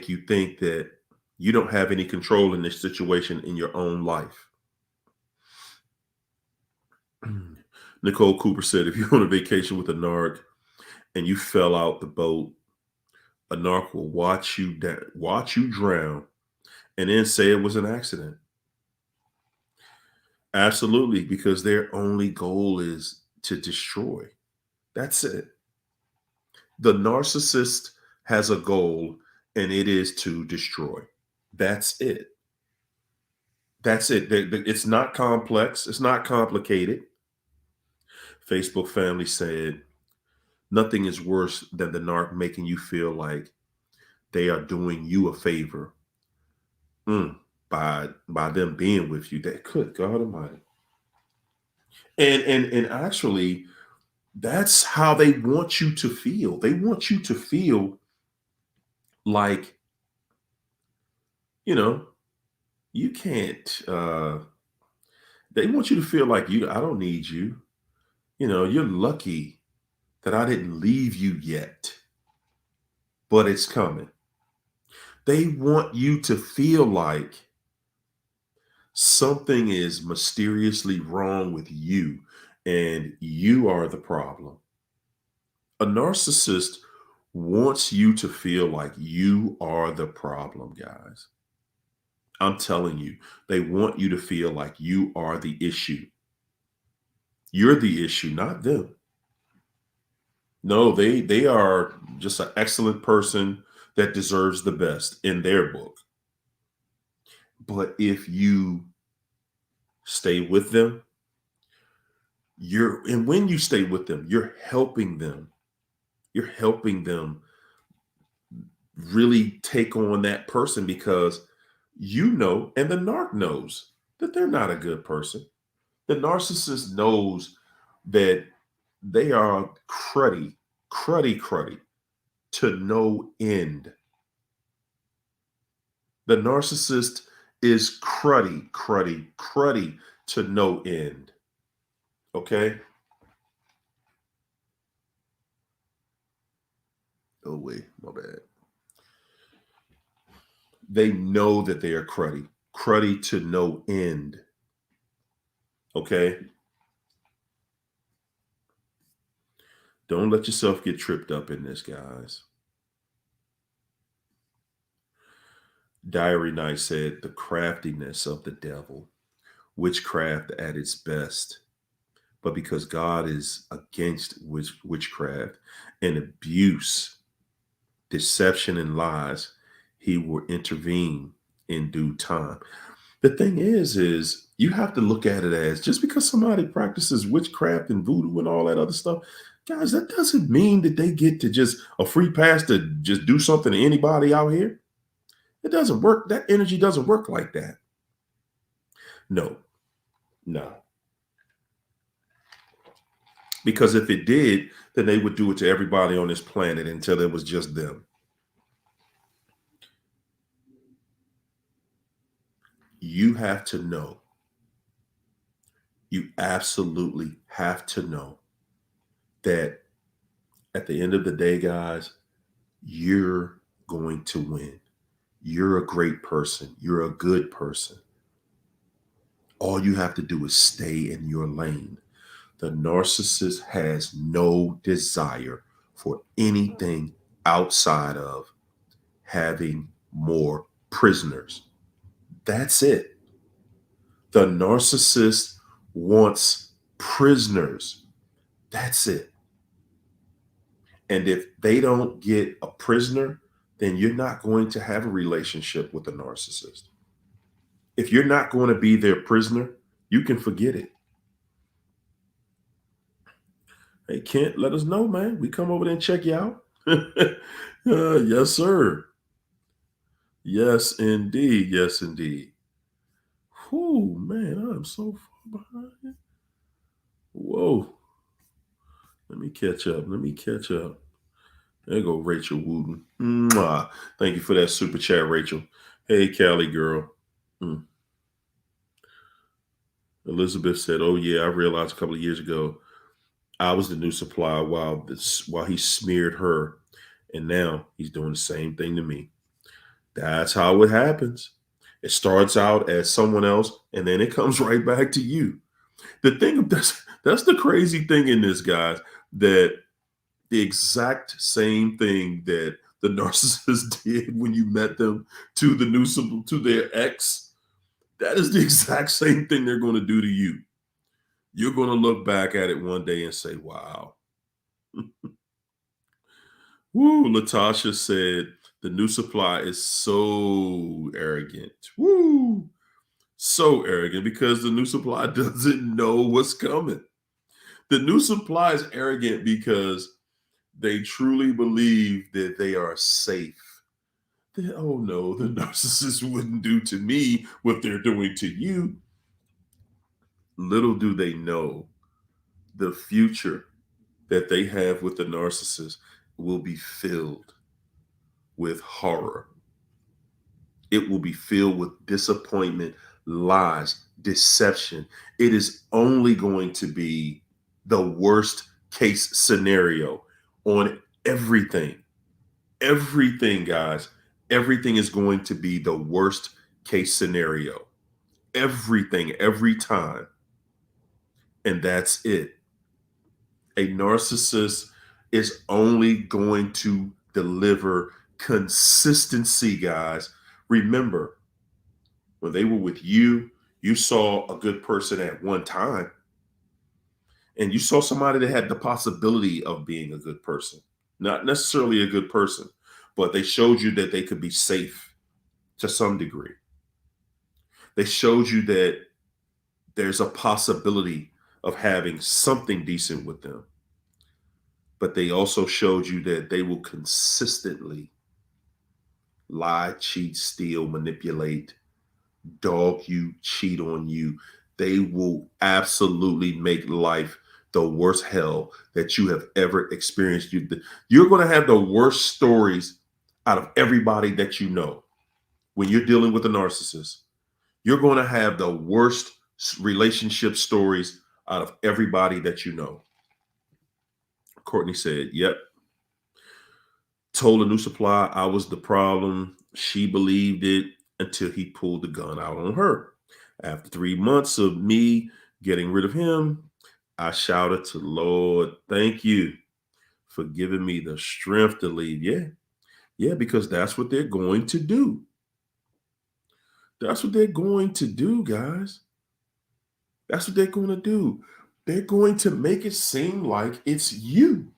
A: you think that you don't have any control in this situation in your own life. Nicole Cooper said, if you're on a vacation with a narc and you fell out the boat, a narc will watch you drown and then say it was an accident. Absolutely, because their only goal is to destroy. That's it. The narcissist has a goal, and it is to destroy. That's it. That's it. It's not complex. It's not complicated. Facebook family said, Nothing is worse than the narc making you feel like they are doing you a favor by them being with you. That could God Almighty. And actually, that's how they want you to feel. They want you to feel like, you know, you can't they want you to feel like I don't need you. You're lucky that I didn't leave you yet, but it's coming. They want you to feel like something is mysteriously wrong with you and you are the problem. A narcissist wants you to feel like you are the problem, guys. I'm telling you, they want you to feel like you are the issue. You're the issue, not them. No, they are just an excellent person that deserves the best in their book. But if you stay with them, and when you stay with them, you're helping them. You're helping them really take on that person because and the narc knows that they're not a good person. The narcissist knows that they are cruddy to no end. The narcissist is cruddy to no end. Okay? Oh, wait, my bad. They know that they are cruddy to no end. Okay? Don't let yourself get tripped up in this, guys. Diary Night said, the craftiness of the devil, witchcraft at its best. But because God is against witchcraft and abuse, deception, and lies, he will intervene in due time. The thing is you have to look at it as just because somebody practices witchcraft and voodoo and all that other stuff, guys, that doesn't mean that they get to just a free pass to just do something to anybody out here. It doesn't work. That energy doesn't work like that. No. Because if it did, then they would do it to everybody on this planet until it was just them. You have to know. You absolutely have to know that at the end of the day, guys, you're going to win. You're a great person. You're a good person. All you have to do is stay in your lane. The narcissist has no desire for anything outside of having more prisoners. That's it. The narcissist wants prisoners. That's it. And if they don't get a prisoner, then you're not going to have a relationship with a narcissist. If you're not going to be their prisoner, you can forget it. Hey, Kent, let us know, man. We come over there and check you out. Yes, sir. Yes, indeed. Yes, indeed. Whew, man, I'm so far behind. Whoa. Let me catch up. There go Rachel Wooten. Mwah. Thank you for that super chat, Rachel. Hey, Callie girl. Elizabeth said, oh, yeah, I realized a couple of years ago I was the new supply while he smeared her. And now he's doing the same thing to me. That's how it happens. It starts out as someone else, and then it comes right back to you. The thing that's the crazy thing in this, guys, that the exact same thing that the narcissist did when you met them to their ex, that is the exact same thing they're going to do to you. You're going to look back at it one day and say, wow. Woo, Latasha said, the new supply is so arrogant. Woo, so arrogant because the new supply doesn't know what's coming. The new supply is arrogant because They truly believe that they are safe. Oh no, the narcissist wouldn't do to me what they're doing to you. Little do they know the future that they have with the narcissist will be filled with horror. It will be filled with disappointment, lies, deception. It is only going to be the worst case scenario on everything. Everything, guys, everything is going to be the worst case scenario. Everything, every time. And that's it. A narcissist is only going to deliver consistency, guys. Remember, when they were with you, you saw a good person at one time, and you saw somebody that had the possibility of being a good person. Not necessarily a good person, but they showed you that they could be safe to some degree. They showed you that there's a possibility of having something decent with them. But they also showed you that they will consistently lie, cheat, steal, manipulate, dog you, cheat on you. They will absolutely make life the worst hell that you have ever experienced. You're going to have the worst stories out of everybody that you know when you're dealing with a narcissist. You're going to have the worst relationship stories out of everybody that you know. Courtney said, yep. Told a new supply I was the problem. She believed it until he pulled the gun out on her. After 3 months of me getting rid of him, I shouted to Lord, thank you for giving me the strength to leave. Yeah, because that's what they're going to do. That's what they're going to do, guys. That's what they're going to do. They're going to make it seem like it's you.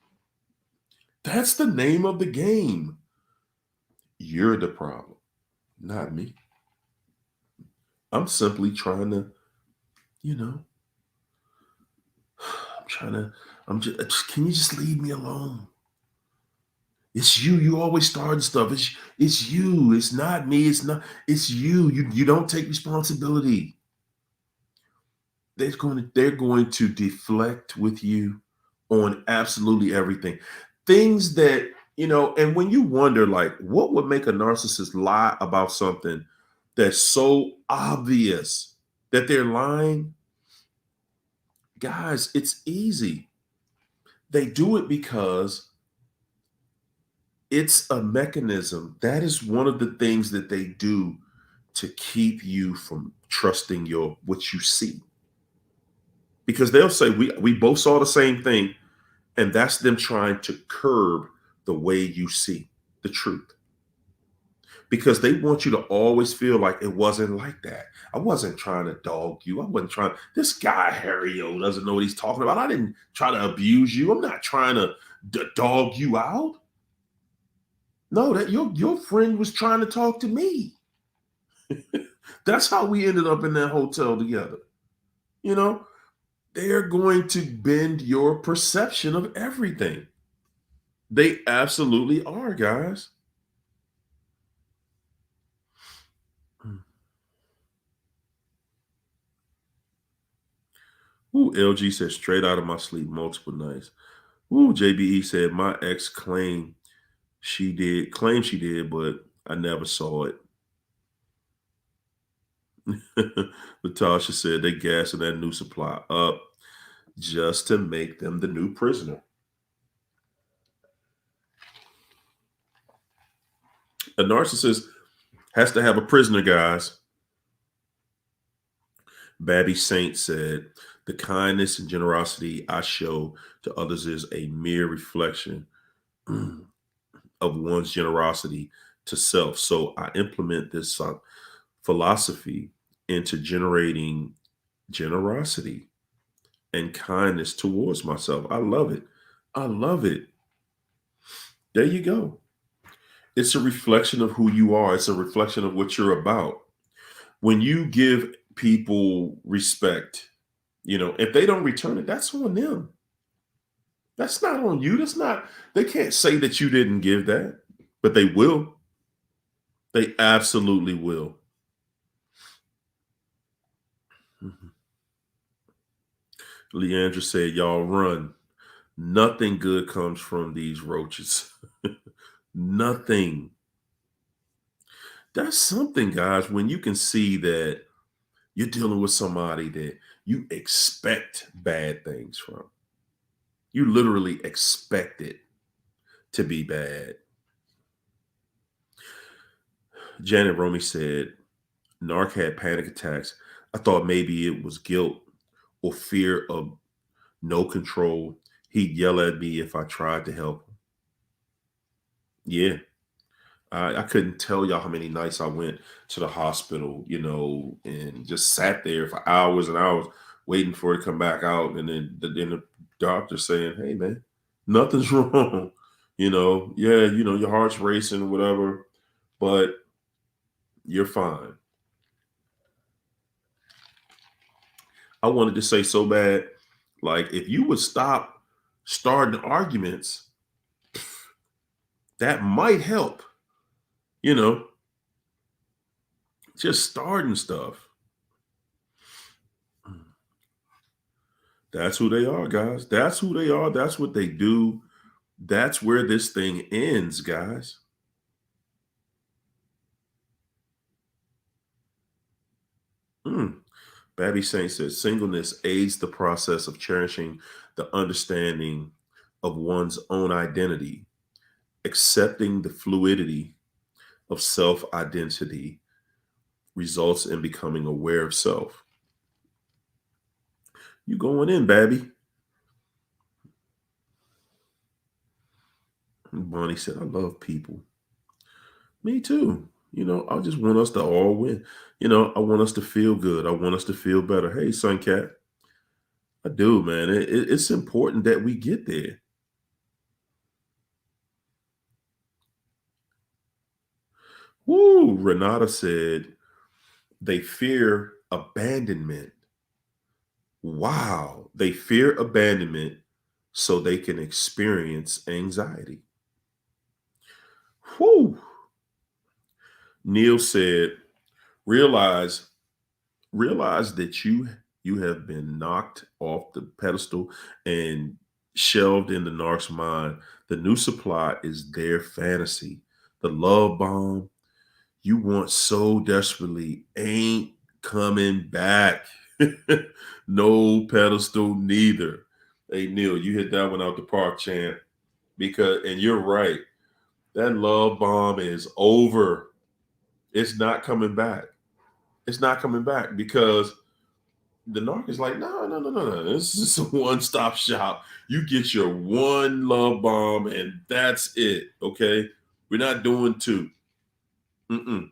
A: That's the name of the game. You're the problem, not me. I'm simply trying to, can you just leave me alone? It's you. You always starting stuff. It's you. It's not me. It's you. You don't take responsibility. They're going to deflect with you on absolutely everything. Things that, and when you wonder, like, what would make a narcissist lie about something that's so obvious that they're lying? Guys, it's easy. They do it because it's a mechanism. That is one of the things that they do to keep you from trusting what you see. Because they'll say, we both saw the same thing, and that's them trying to curb the way you see the truth. Because they want you to always feel like it wasn't like that. I wasn't trying to dog you. I wasn't trying. This guy, Harry-O, doesn't know what he's talking about. I didn't try to abuse you. I'm not trying to dog you out. No, that your friend was trying to talk to me. That's how we ended up in that hotel together. They are going to bend your perception of everything. They absolutely are, guys. Ooh, LG said, straight out of my sleep multiple nights. Ooh, JBE said, my ex claimed she did, but I never saw it. Natasha said they gassing that new supply up just to make them the new prisoner. A narcissist has to have a prisoner, guys. Babby Saint said, the kindness and generosity I show to others is a mere reflection of one's generosity to self. So I implement this philosophy into generating generosity and kindness towards myself. I love it. I love it. There you go. It's a reflection of who you are. It's a reflection of what you're about. When you give people respect, if they don't return it, that's on them. That's not on you. They can't say that you didn't give that, but they will. They absolutely will. Mhm. Leandra said, y'all run. Nothing good comes from these roaches. Nothing. That's something, guys, when you can see that you're dealing with somebody that you expect bad things from. You literally expect it to be bad. Janet Romy said, Narc had panic attacks. I thought maybe it was guilt or fear of no control. He'd yell at me if I tried to help him. Yeah. I couldn't tell y'all how many nights I went to the hospital, and just sat there for hours and hours waiting for it to come back out. And then the doctor saying, hey, man, nothing's wrong. Yeah, your heart's racing or whatever, but you're fine. I wanted to say so bad, like, if you would stop starting arguments, that might help, you know, just starting stuff. That's who they are, guys. That's who they are. That's what they do. That's where this thing ends, guys. Babby Saint says singleness aids the process of cherishing the understanding of one's own identity, accepting the fluidity of self identity results in becoming aware of self. You going in, Babby. Bonnie said, I love people. Me too. I just want us to all win. I want us to feel good. I want us to feel better. Hey, Suncat. I do, man. It's important that we get there. Woo! Renata said they fear abandonment. Wow. They fear abandonment so they can experience anxiety. Whoo! Neil said, realize that you have been knocked off the pedestal and shelved in the narc's mind. The new supply is their fantasy. The love bomb you want so desperately ain't coming back. No pedestal neither. Hey Neil, you hit that one out the park, champ. And you're right. That love bomb is over. It's not coming back. It's not coming back because the narc is like, no. This is a one-stop shop. You get your one love bomb and that's it. Okay. We're not doing two. Mm-mm.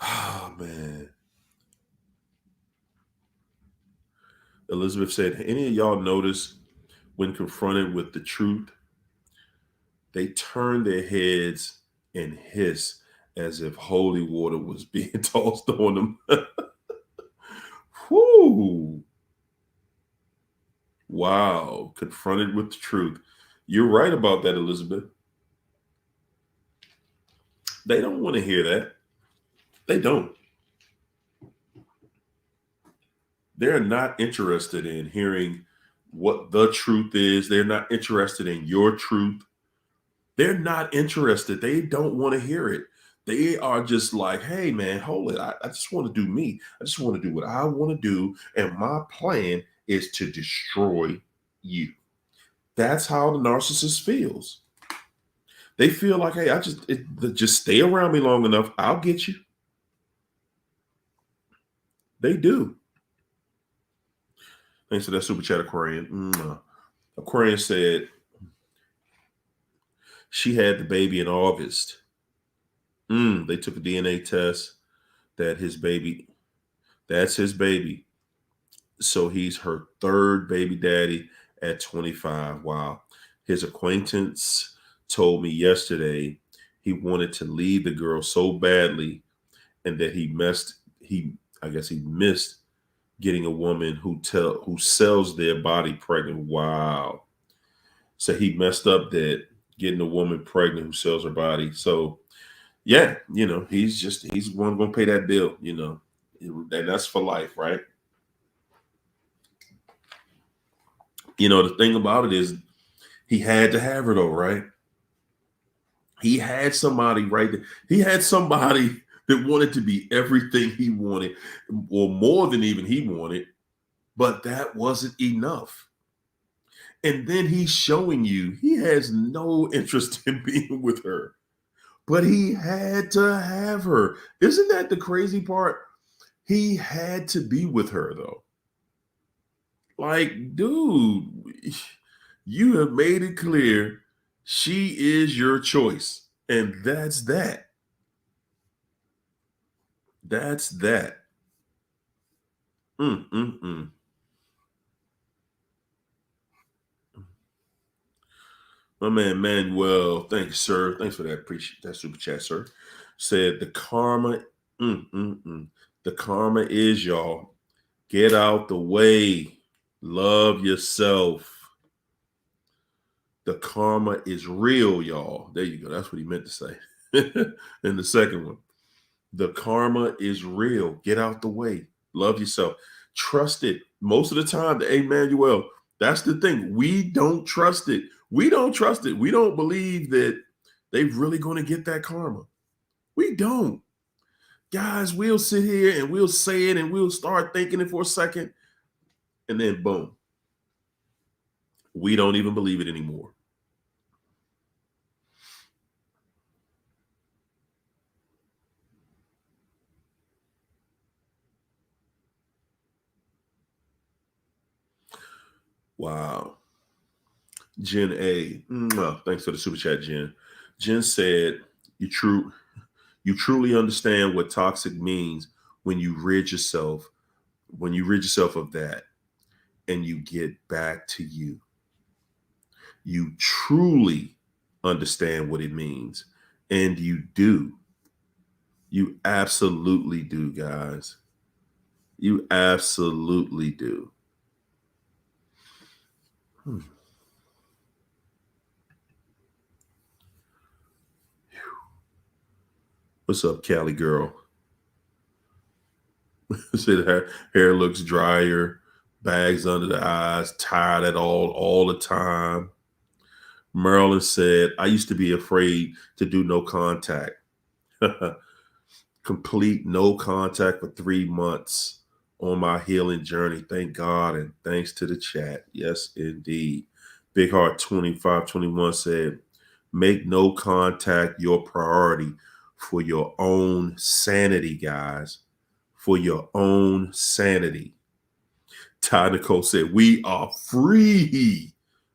A: Oh man. Elizabeth said, any of y'all notice when confronted with the truth, they turn their heads and hiss as if holy water was being tossed on them. Whoo. Wow. Confronted with the truth. You're right about that, Elizabeth. They don't want to hear that. They don't. They're not interested in hearing what the truth is. They're not interested in your truth. They're not interested. They don't want to hear it. They are just like, hey, man, hold it. I just want to do me. I just want to do what I want to do. And my plan is to destroy you. That's how the narcissist feels. They feel like, hey, just stay around me long enough. I'll get you. They do. Thanks for that super chat, Aquarian. Aquarian said she had the baby in August. They took a DNA test that's his baby. So he's her third baby daddy at 25. Wow. His acquaintance told me yesterday he wanted to leave the girl so badly and that he missed getting a woman who sells their body pregnant. Wow. So he messed up that, getting a woman pregnant who sells her body. So yeah, he's one going to pay that bill, and that's for life, right? The thing about it is he had to have her though, right? He had somebody right there. He had somebody that wanted to be everything he wanted, or more than even he wanted, but that wasn't enough. And then he's showing you he has no interest in being with her, but he had to have her. Isn't that the crazy part? He had to be with her though. Like, dude, you have made it clear she is your choice. And that's that. That's that. Mm, mm, mm. My man Manuel, thanks, sir. Thanks for that. Appreciate that super chat, sir. Said the karma, the karma is y'all. Get out the way. Love yourself. The karma is real, y'all. There you go. That's what he meant to say. And the second one, the karma is real. Get out the way. Love yourself. Trust it. Most of the time, the Emmanuel, that's the thing. We don't trust it. We don't trust it. We don't believe that they're really going to get that karma. We don't. Guys, we'll sit here and we'll say it and we'll start thinking it for a second. And then boom. We don't even believe it anymore. Wow. Jen A. Thanks for the super chat, Jen. Jen said, you truly understand what toxic means when you rid yourself of that and you get back to you. You truly understand what it means. And you do. You absolutely do, guys. You absolutely do. What's up, Cali girl? Said her hair looks drier, bags under the eyes, tired at all the time. Marilyn said, I used to be afraid to do no contact. Complete no contact for 3 months on my healing journey. Thank God and thanks to the chat. Yes, indeed. Big Heart 2521 said, make no contact your priority for your own sanity, guys. For your own sanity. Ty Nicole said, we are free.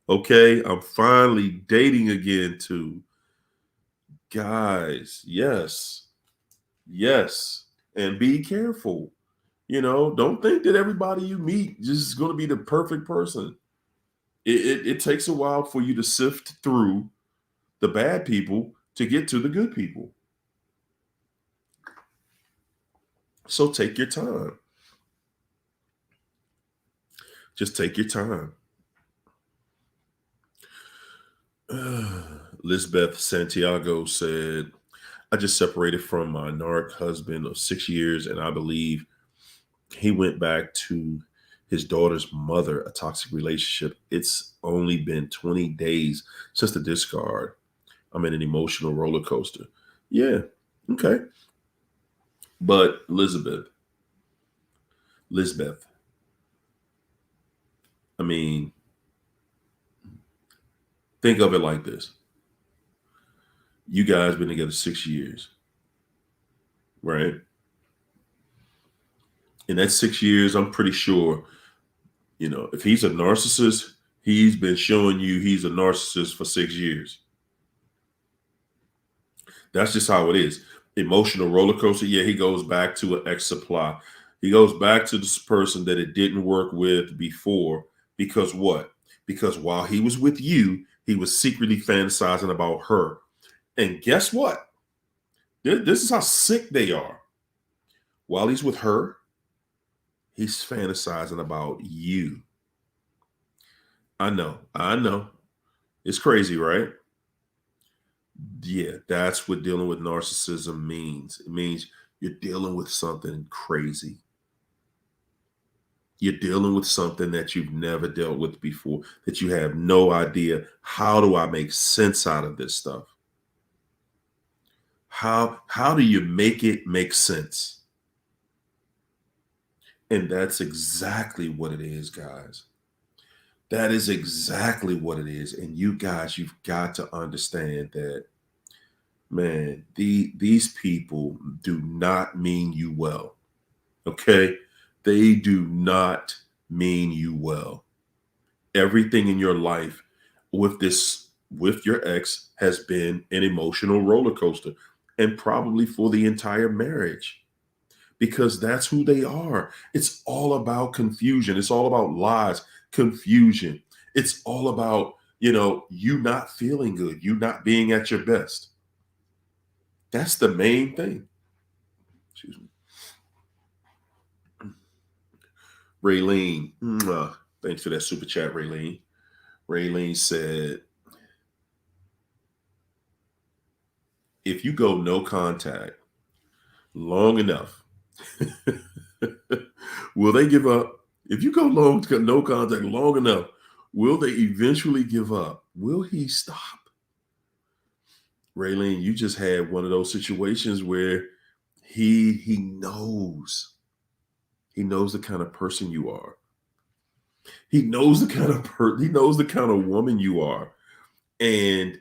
A: Okay, I'm finally dating again too. Guys, yes. Yes. And be careful. Don't think that everybody you meet just is going to be the perfect person. It takes a while for you to sift through the bad people to get to the good people. So take your time. Just take your time. Lisbeth Santiago said, I just separated from my narc husband of 6 years, and I believe he went back to his daughter's mother, a toxic relationship. It's only been 20 days since the discard. I'm in an emotional roller coaster. Yeah, okay. But Lisbeth, I mean, think of it like this. You guys been together 6 years, right? In that 6 years, I'm pretty sure, if he's a narcissist, he's been showing you he's a narcissist for 6 years. That's just how it is. Emotional roller coaster. Yeah, he goes back to an ex supply. He goes back to this person that it didn't work with before. Because what? Because while he was with you, he was secretly fantasizing about her. And guess what? This is how sick they are. While he's with her, He's fantasizing about you. I know. It's crazy, right? Yeah, that's what dealing with narcissism means. It means you're dealing with something crazy. You're dealing with something that you've never dealt with before, that you have no idea. How do I make sense out of this stuff? How do you make it make sense? And that's exactly what it is, guys. That is exactly what it is. And you guys, you've got to understand that, man, these people do not mean you well. Okay? They do not mean you well. Everything in your life with your ex has been an emotional roller coaster, and probably for the entire marriage, because that's who they are. It's all about confusion. It's all about lies, confusion. It's all about, you not feeling good, you not being at your best. That's the main thing. Excuse me. Raylene, thanks for that super chat, Raylene. Raylene said, if you go no contact long enough, will they give up? If you go no contact long enough, will they eventually give up? Will he stop? Raylene, you just had one of those situations where he knows the kind of person you are. He knows the kind of he knows the kind of woman you are, and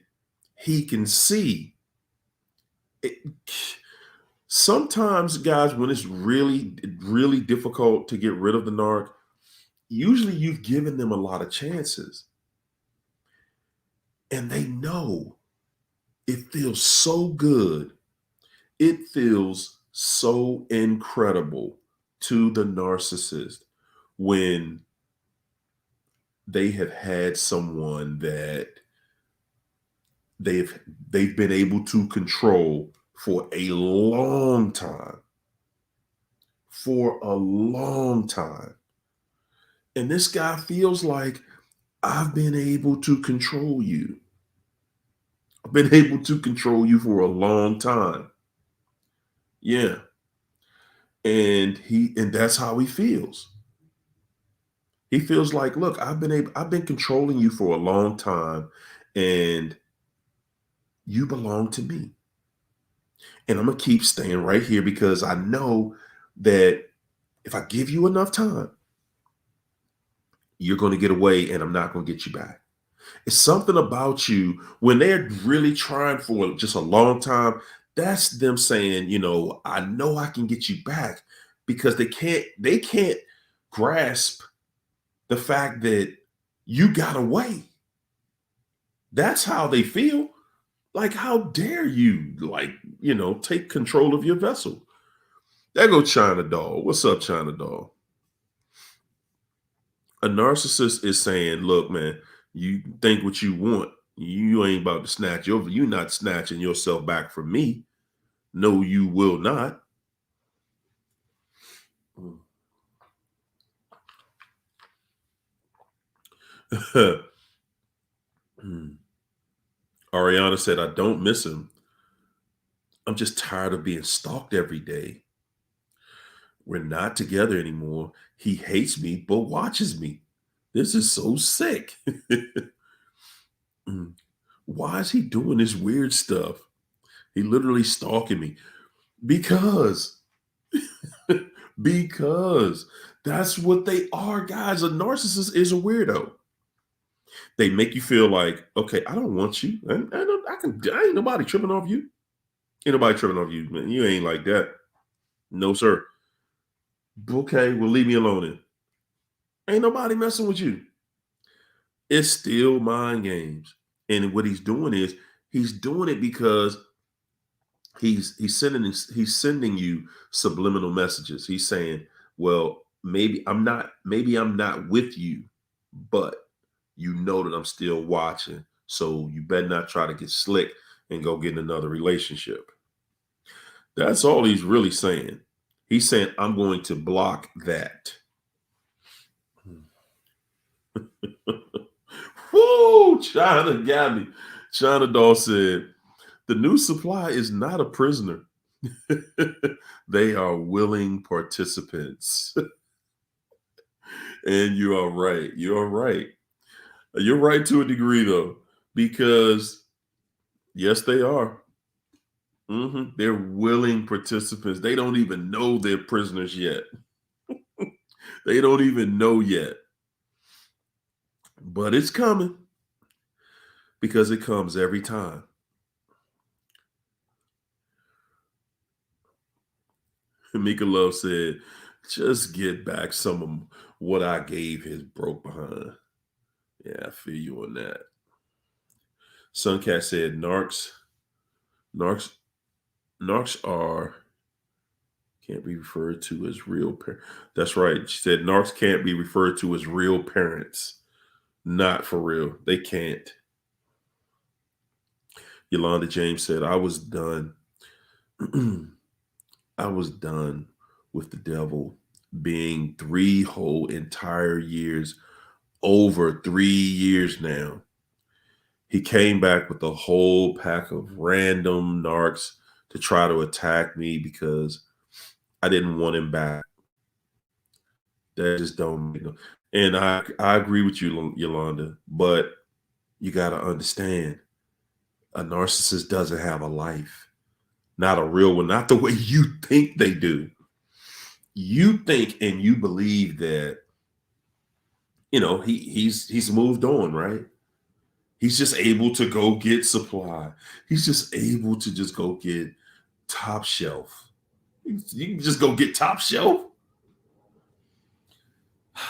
A: he can see it. Sometimes, guys, when it's really, really difficult to get rid of the narc, usually you've given them a lot of chances, and they know it feels so good. It feels so incredible to the narcissist when they have had someone that they've been able to control for a long time. For a long time. And this guy feels like, I've been able to control you. I've been able to control you for a long time. Yeah. And that's how he feels. He feels like, look, I've been controlling you for a long time, and you belong to me. And I'm going to keep staying right here because I know that if I give you enough time, you're going to get away and I'm not going to get you back. It's something about you when they're really trying for just a long time. That's them saying, I know I can get you back, because they can't grasp the fact that you got away. That's how they feel. Like, how dare you, take control of your vessel? There go China Doll. What's up, China Doll? A narcissist is saying, look, man, you think what you want. You ain't about to snatch over. You're not snatching yourself back from me. No, you will not. Ariana said, I don't miss him. I'm just tired of being stalked every day. We're not together anymore. He hates me, but watches me. This is so sick. Why is he doing this weird stuff? He literally stalking me. Because that's what they are, guys. A narcissist is a weirdo. They make you feel like, okay, I don't want you. I ain't nobody tripping off you. Ain't nobody tripping off you, man. You ain't like that. No, sir. Okay, well, leave me alone then. Ain't nobody messing with you. It's still mind games. And what he's doing is he's doing it because he's sending you subliminal messages. He's saying, well, maybe I'm not with you, but you know that I'm still watching. So you better not try to get slick and go get in another relationship. That's all he's really saying. He's saying, I'm going to block that. Woo! China got me. China doll said, the new supply is not a prisoner. They are willing participants. And you are right. You are right. You're right to a degree, though, because yes, they are. They're willing participants. They don't even know they're prisoners yet. They don't even know yet. But it's coming because it comes every time. Mika Love said, just get back some of what I gave his broke behind. Yeah, I feel you on that. Suncat said, narcs, narcs are can't be referred to as real parents. That's right. She said narcs can't be referred to as real parents. Not for real. They can't. Yolanda James said, I was done. I was done with the devil being 3 whole entire years, over 3 years now. He came back with a whole pack of random narcs to try to attack me because I didn't want him back. That just don't make no. And I agree with you, Yolanda, but you got to understand a narcissist doesn't have a life, not a real one, not the way you think they do. You think and you believe that, he's moved on, right? He's just able to go get supply. He's just able to just go get top shelf. You can just go get top shelf.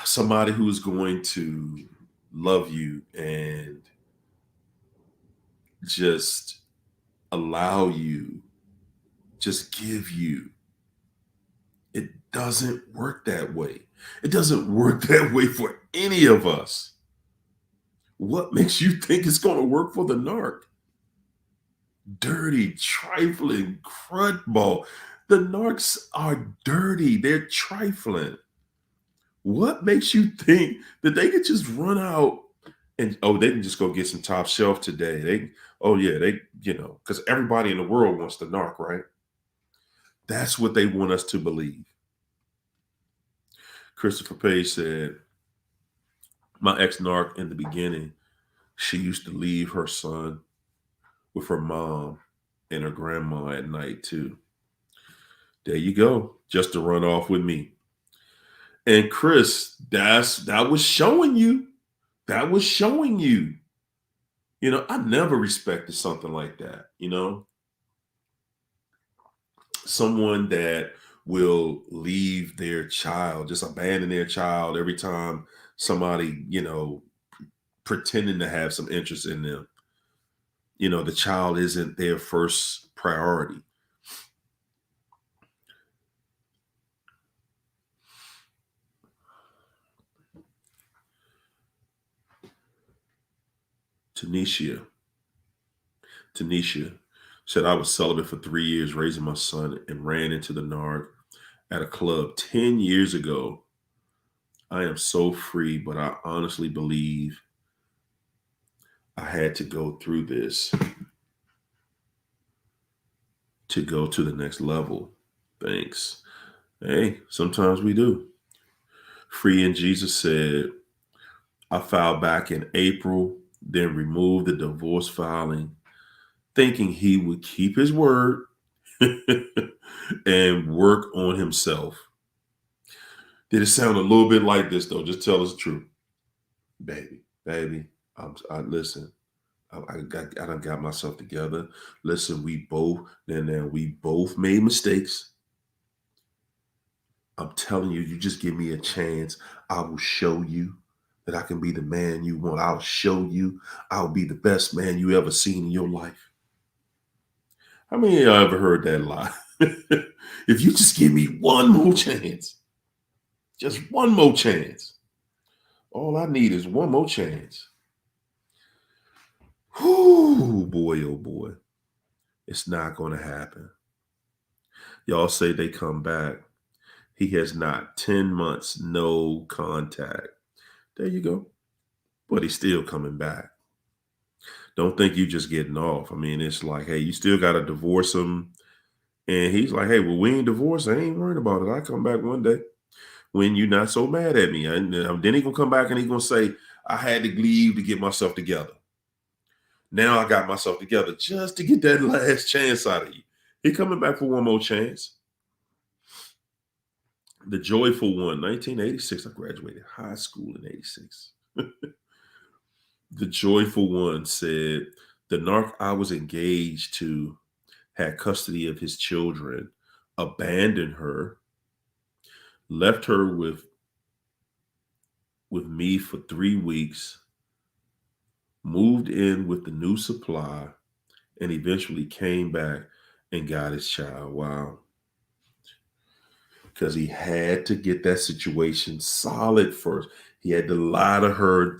A: Somebody who is going to love you and just allow you, just give you. It doesn't work that way. It doesn't work that way for any of us. What makes you think it's going to work for the narc? Dirty, trifling, crud ball. The narcs are dirty. They're trifling. What makes you think that they could just run out and they can just go get some top shelf today? Because everybody in the world wants the narc, right? That's what they want us to believe. Christopher Page said, my ex-narc in the beginning, she used to leave her son with her mom and her grandma at night too. There you go, just to run off with me. And Chris, that was showing you. That was showing you. I never respected something like that. Someone that will leave their child, just abandon their child every time somebody, pretending to have some interest in them. The child isn't their first priority. Tanisha said, I was celibate for 3 years, raising my son, and ran into the narc at a club 10 years ago. I am so free, but I honestly believe I had to go through this to go to the next level. Thanks. Hey, sometimes we do. Free in Jesus said, I filed back in April, then removed the divorce filing, thinking he would keep his word and work on himself. Did it sound a little bit like this, though? Just tell us the truth. Baby, listen. I done got myself together. Listen, we both made mistakes. I'm telling you, you just give me a chance. I will show you that I can be the man you want. I'll show you I'll be the best man you ever seen in your life. How many of y'all ever heard that lie? If you just give me one more chance, just one more chance. All I need is one more chance. Whoo, boy, oh boy. It's not going to happen. Y'all say they come back. He has not. 10 months, no contact. There you go. but he's still coming back. Don't think you just getting off. I mean, it's like, hey, you still got to divorce him. And he's like, hey, well, we ain't divorced. I ain't worried about it. I come back one day when you're not so mad at me. And then he gonna come back and he gonna say, I had to leave to get myself together. Now I got myself together just to get that last chance out of you. He coming back for one more chance. The joyful one, 1986. I graduated high school in 86. The joyful one said, the narc I was engaged to had custody of his children, abandoned her, left her with me for 3 weeks, moved in with the new supply, and eventually came back and got his child. Wow. Because he had to get that situation solid first. He had to lie to her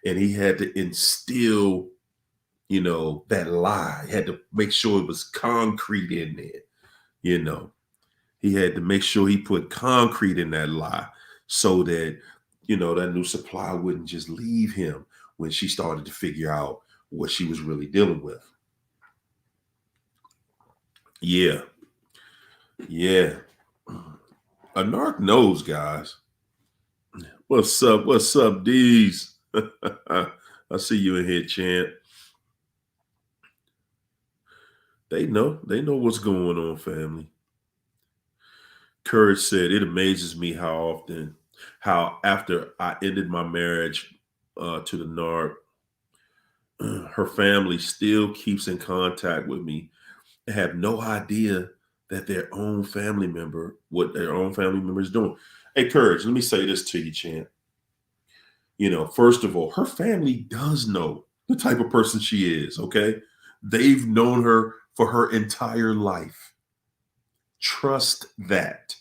A: and he had to instill, that lie. He had to make sure it was concrete in there. He had to make sure he put concrete in that lie so that, that new supply wouldn't just leave him when she started to figure out what she was really dealing with. Yeah. A narc knows, guys. What's up, D's? I see you in here, champ. They know what's going on, family. Courage said, it amazes me how after I ended my marriage to the narc, her family still keeps in contact with me. They have no idea that what their own family member is doing. Hey, Courage, let me say this to you, champ. First of all, her family does know the type of person she is, okay? They've known her for her entire life. Trust that.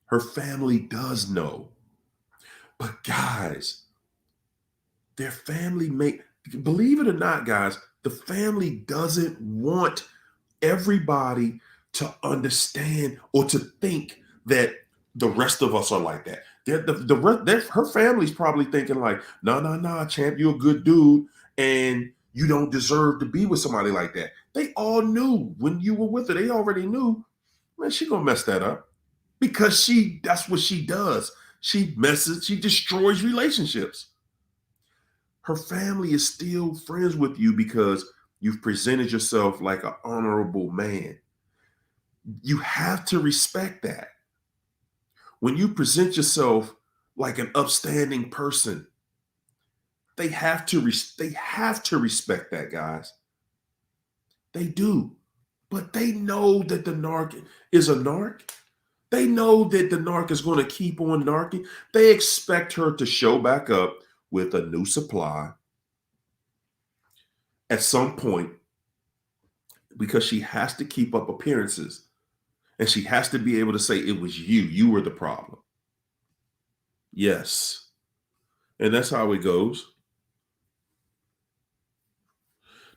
A: Her family does know. But guys, their family believe it or not, guys, the family doesn't want everybody to understand or to think that the rest of us are like that. Her family's probably thinking like, nah, champ, you're a good dude and you don't deserve to be with somebody like that. They all knew when you were with her. They already knew, man, she gonna mess that up because that's what she does. She destroys relationships. Her family is still friends with you because you've presented yourself like an honorable man. You have to respect that. When you present yourself like an upstanding person, they have to respect that, guys. They do. But they know that the narc is a narc. They know that the narc is going to keep on narking. They expect her to show back up with a new supply at some point because she has to keep up appearances. And she has to be able to say, it was you. You were the problem. Yes. And that's how it goes.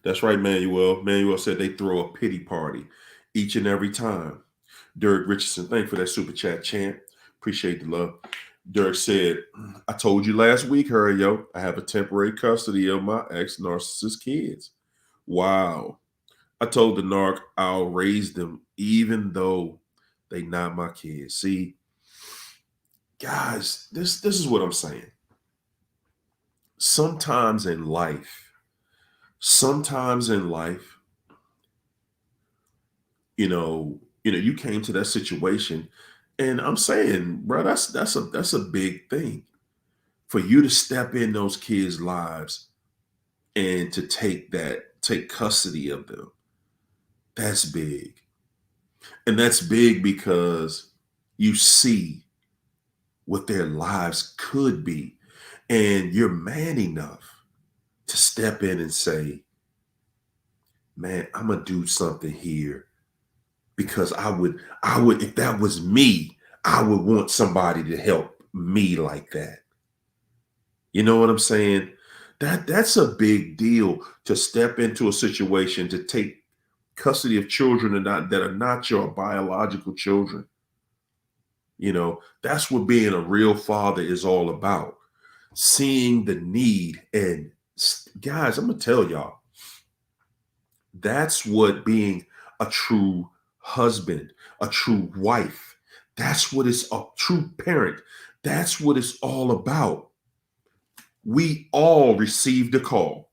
A: That's right, Manuel. Manuel said they throw a pity party each and every time. Derek Richardson, thank you for that super chat, champ. Appreciate the love. Derek said, I told you last week, yo, I have a temporary custody of my ex-narcissist kids. Wow. I told the narc I'll raise them even though they not my kids. See, guys, this is what I'm saying. Sometimes in life, you came to that situation, and I'm saying, bro, that's a big thing for you to step in those kids' lives and to take custody of them. That's big. And that's big because you see what their lives could be. And you're man enough to step in and say, man, I'm going to do something here because I would, if that was me, I would want somebody to help me like that. You know what I'm saying? That's a big deal to step into a situation to take custody of children that are not your biological children. That's what being a real father is all about. seeing the need. And guys, I'm going to tell y'all, that's what being a true husband, a true wife, that's what it's a true parent. That's what it's all about. We all received a call.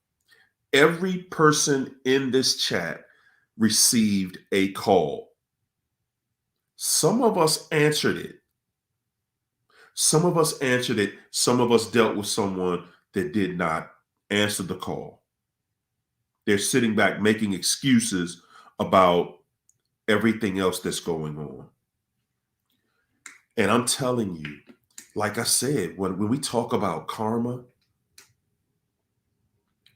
A: Every person in this chat received a call. Some of us answered it. Some of us answered it. Some of us dealt with someone that did not answer the call. They're sitting back making excuses about everything else that's going on. And I'm telling you, like I said, when we talk about karma,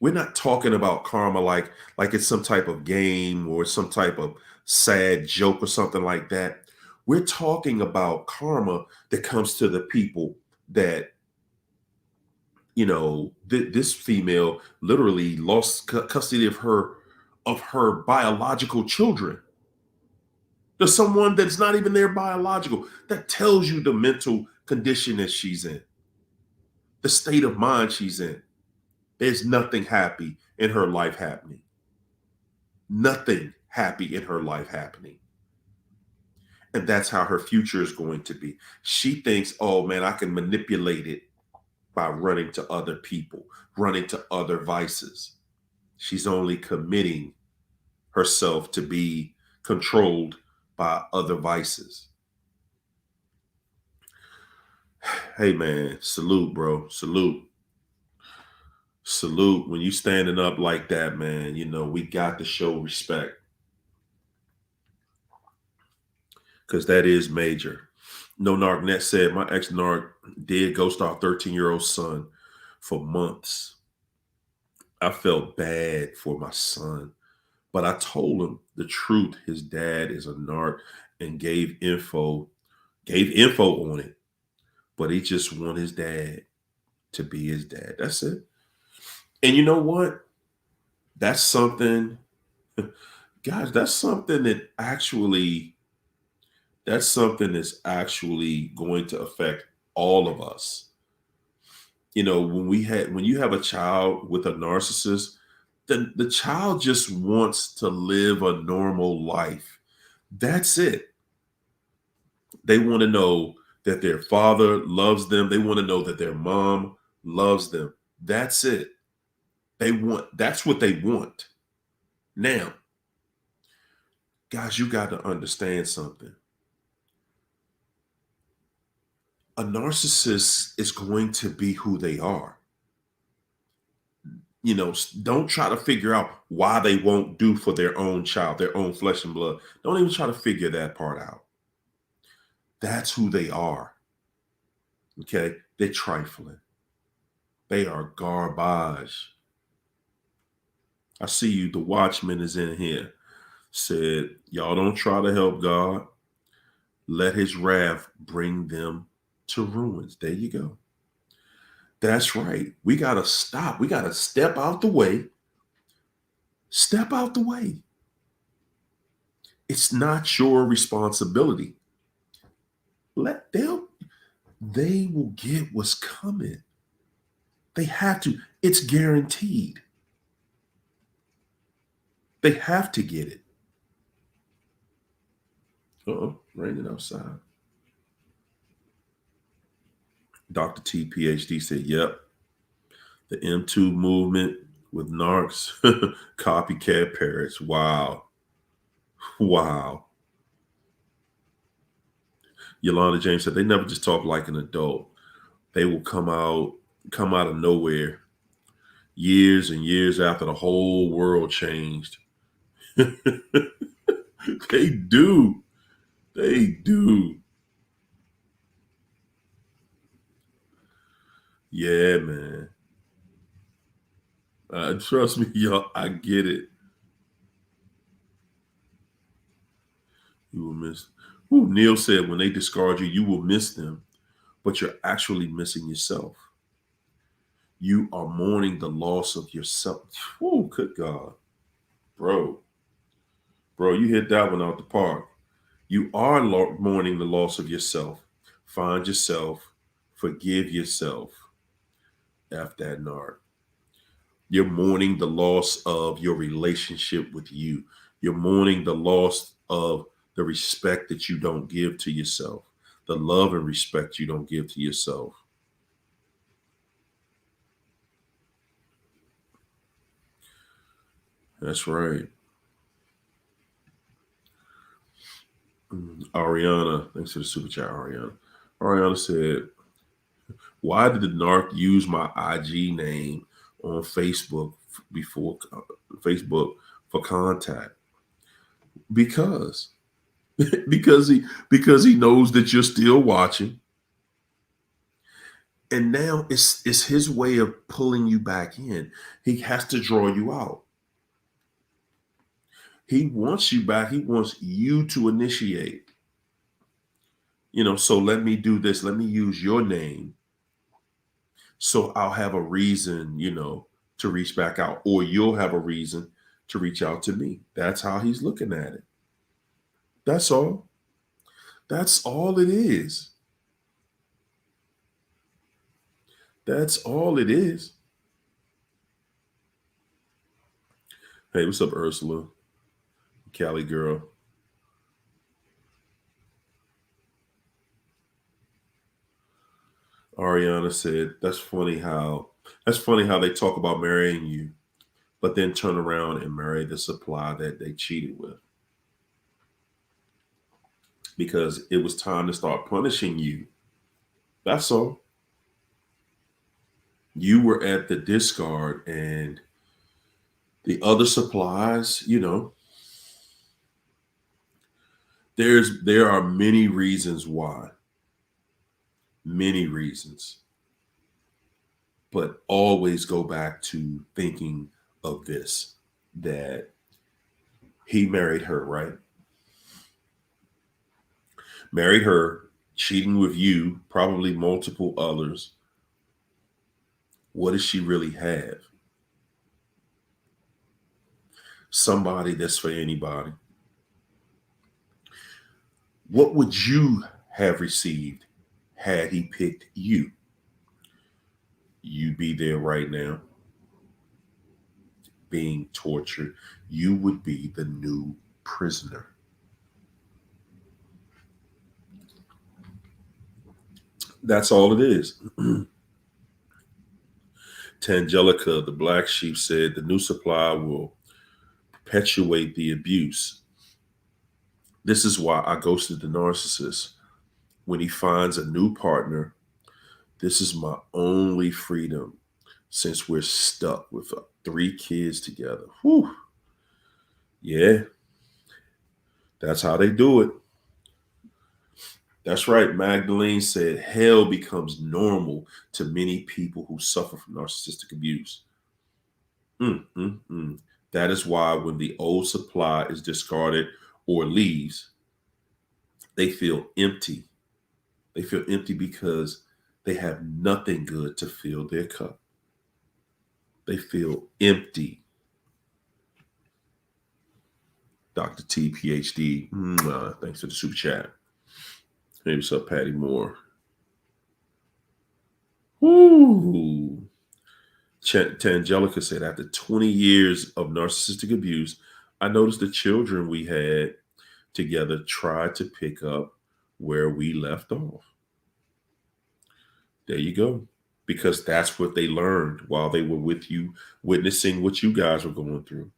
A: we're not talking about karma like it's some type of game or some type of sad joke or something like that. We're talking about karma that comes to the people that, this female literally lost custody of her biological children. There's someone that's not even their biological. That tells you the mental condition that she's in, the state of mind she's in. There's nothing happy in her life happening. Nothing happy in her life happening. And that's how her future is going to be. She thinks, oh man, I can manipulate it by running to other people, running to other vices. She's only committing herself to be controlled by other vices. Hey man, salute, bro. Salute. Salute. When you standing up like that, man, we got to show respect. Because that is major. No Narc Net said, my ex-Narc did ghost our 13-year-old son for months. I felt bad for my son, but I told him the truth. His dad is a Narc and gave info on it. But he just want his dad to be his dad. That's it. And you know what? That's something, guys, that's something that's actually going to affect all of us. When you have a child with a narcissist, then the child just wants to live a normal life. That's it. They want to know that their father loves them. They want to know that their mom loves them. That's it. That's what they want. Now, guys, you got to understand something. A narcissist is going to be who they are. Don't try to figure out why they won't do for their own child, their own flesh and blood. Don't even try to figure that part out. That's who they are. Okay? They're trifling. They are garbage. I see you. The Watchman is in here. Said, y'all don't try to help God. Let his wrath bring them to ruins. There you go. That's right. We got to stop. We got to step out the way. Step out the way. It's not your responsibility. They will get what's coming. They have to. It's guaranteed. They have to get it. Raining outside. Dr. T, PhD said, yep. The M2 movement with narcs, copycat parrots. Wow. Wow. Yolanda James said, they never just talk like an adult. They will come out of nowhere years and years after the whole world changed. They do. They do. Yeah, man. Trust me, y'all, I get it. You will miss. Neil said, when they discard you, you will miss them, but you're actually missing yourself. You are mourning the loss of yourself. Oh, good God. Bro, you hit that one out the park. You are mourning the loss of yourself. Find yourself. Forgive yourself. F that narc. You're mourning the loss of your relationship with you. You're mourning the loss of the respect that you don't give to yourself, the love and respect you don't give to yourself. That's right. Ariana, thanks for the super chat, Ariana. Ariana said, why did the narc use my IG name on before Facebook for contact? Because because he knows that you're still watching. And now it's his way of pulling you back in. He has to draw you out. He wants you back. He wants you to initiate. So let me do this. Let me use your name. So I'll have a reason, to reach back out, or you'll have a reason to reach out to me. That's how he's looking at it. That's all. That's all it is. That's all it is. Hey, what's up, Ursula? Cali girl. Ariana said, that's funny how they talk about marrying you, but then turn around and marry the supply that they cheated with. Because it was time to start punishing you. That's all. You were at the discard, and the other supplies, there are many reasons why. Many reasons. But always go back to thinking of this, that he married her, right? Married her, cheating with you, probably multiple others. What does she really have? Somebody that's for anybody. What would you have received had he picked you? You'd be there right now, being tortured. You would be the new prisoner. That's all it is. Tangelica, the black sheep, said the new supply will perpetuate the abuse. This is why I ghosted the narcissist. When he finds a new partner, this is my only freedom since we're stuck with 3 kids together. Whew. Yeah, that's how they do it. That's right. Magdalene said hell becomes normal to many people who suffer from narcissistic abuse. That is why when the old supply is discarded or leaves, they feel empty. They feel empty because they have nothing good to fill their cup. They feel empty. Dr. T, PhD, thanks for the super chat. Hey, what's up, Patty Moore? Woo! Tangelica said, after 20 years of narcissistic abuse, I noticed the children we had together tried to pick up where we left off. There you go. Because that's what they learned while they were with you, witnessing what you guys were going through.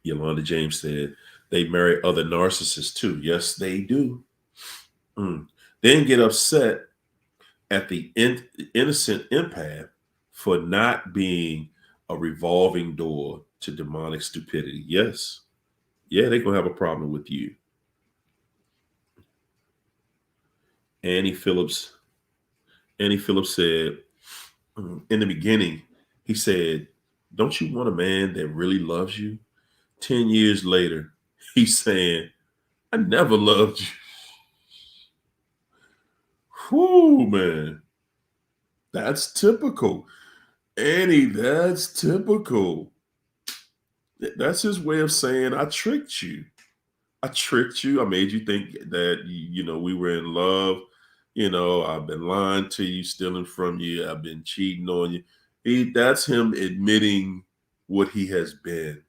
A: Yolanda James said, they marry other narcissists too. Yes, they do. Then get upset at the innocent empath for not being a revolving door to demonic stupidity. Yes. Yeah, they're going to have a problem with you. Annie Phillips said, in the beginning, he said, don't you want a man that really loves you? 10 years later, he's saying, I never loved you. Whew, man. That's typical. Annie, that's typical. That's his way of saying, I tricked you. I tricked you. I made you think that, we were in love. I've been lying to you, stealing from you, I've been cheating on you. That's him admitting what he has been.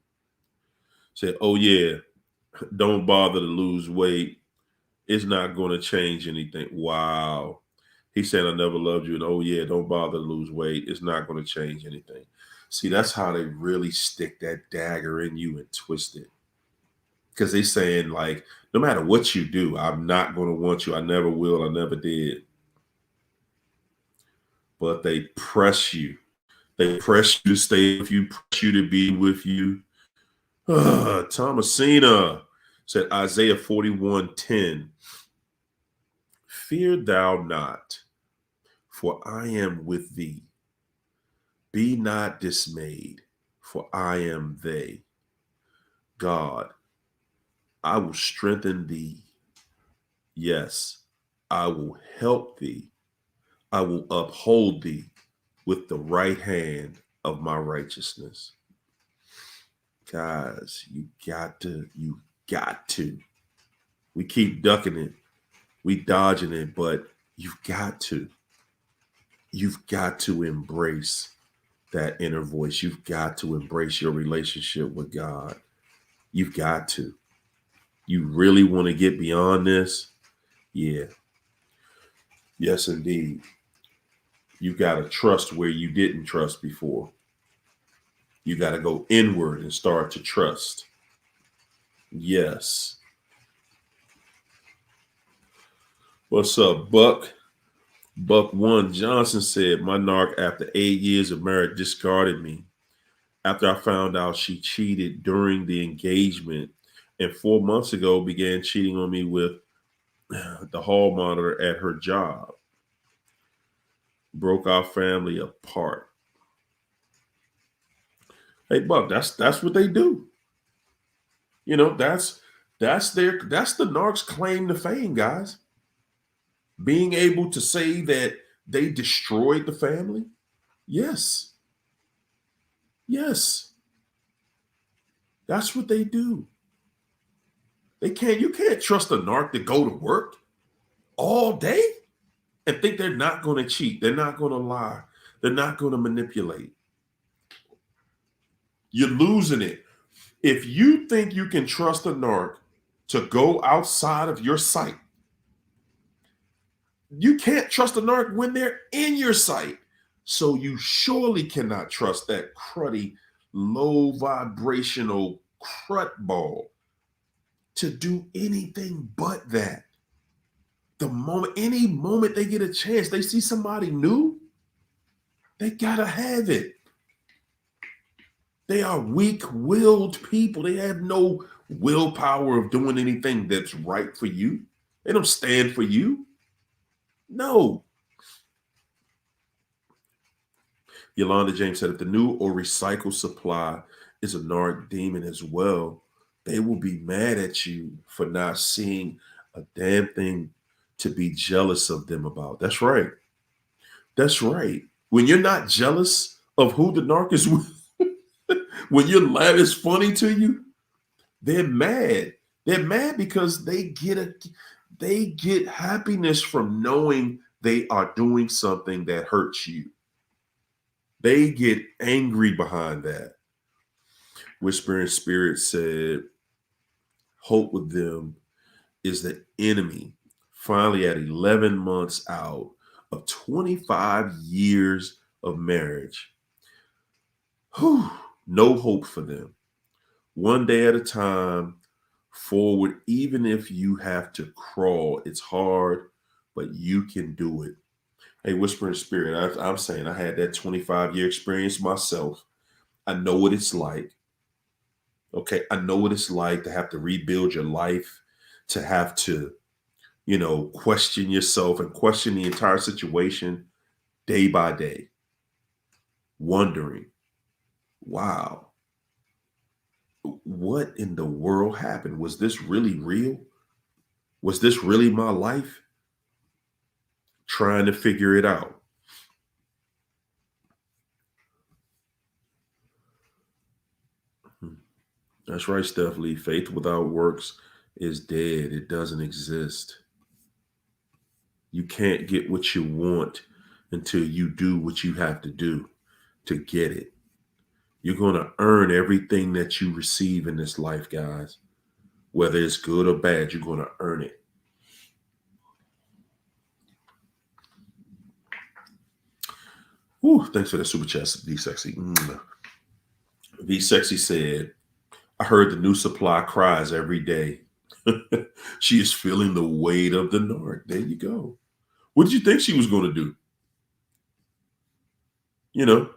A: Say, oh yeah, don't bother to lose weight. It's not going to change anything. Wow. He said, I never loved you. And oh yeah, don't bother to lose weight. It's not going to change anything. See, that's how they really stick that dagger in you and twist it. Because they're saying, like, no matter what you do, I'm not going to want you. I never will. I never did. But they press you. They press you to stay with you, press you to be with you. Thomasina said, Isaiah 41:10. Fear thou not, for I am with thee. Be not dismayed, for I am they. God, I will strengthen thee. Yes, I will help thee. I will uphold thee with the right hand of my righteousness. Guys, you got to. We keep ducking it. We dodging it, but you've got to. You've got to embrace that inner voice. You've got to embrace your relationship with God. You've got to. You really want to get beyond this? Yeah. Yes, indeed. You got to trust where you didn't trust before. You got to go inward and start to trust. Yes. What's up, Buck? Buck One Johnson said, my narc after 8 years of marriage discarded me after I found out she cheated during the engagement, and 4 months ago began cheating on me with the hall monitor at her job. Broke our family apart. Hey, Buck, that's what they do. That's the narc's claim to fame, guys. Being able to say that they destroyed the family. Yes. Yes. That's what they do. You can't trust a narc to go to work all day and think they're not going to cheat. They're not going to lie. They're not going to manipulate. You're losing it. If you think you can trust a narc to go outside of your sight, you can't trust a narc when they're in your sight. So you surely cannot trust that cruddy, low vibrational crud ball to do anything but that. Any moment they get a chance, they see somebody new, they gotta have it. They are weak-willed people. They have no willpower of doing anything that's right for you. They don't stand for you. No. Yolanda James said, if the new or recycled supply is a narc demon as well, they will be mad at you for not seeing a damn thing to be jealous of them about. That's right. That's right. When you're not jealous of who the narc is with, when your laugh is funny to you, they're mad. They're mad because they get happiness from knowing they are doing something that hurts you. They get angry behind that. Whispering Spirit said, hope with them is the enemy. Finally, at 11 months out of 25 years of marriage, no hope for them. One day at a time, forward, even if you have to crawl. It's hard, but you can do it. Hey, Whispering Spirit, I'm saying I had that 25-year experience myself. I know what it's like. Okay, I know what it's like to have to rebuild your life, to have to, question yourself and question the entire situation day by day, wondering, wow, what in the world happened? Was this really real? Was this really my life? Trying to figure it out. That's right, Steph Lee. Faith without works is dead. It doesn't exist. You can't get what you want until you do what you have to do to get it. You're going to earn everything that you receive in this life, guys. Whether it's good or bad, you're going to earn it. Whew, thanks for that super chat, V Sexy. V Sexy said, I heard the new supply cries every day. She is feeling the weight of the NARC. There you go. What did you think she was going to do? You know,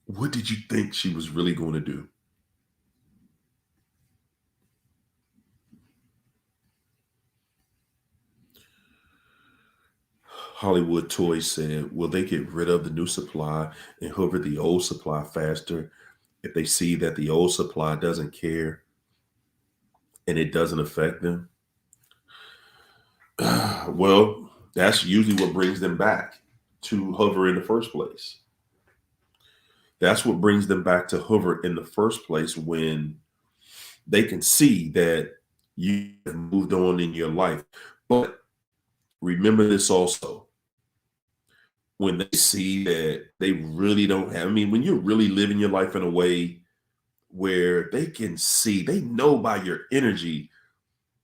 A: what did you think she was really going to do? Hollywood Toys said, will they get rid of the new supply and hover the old supply faster if they see that the old supply doesn't care and it doesn't affect them? Well, that's usually what brings them back to hover in the first place. That's what brings them back to hover in the first place, when they can see that you have moved on in your life. But remember this also, when they see that they really don't have, I mean, when you're really living your life in a way where they can see, they know by your energy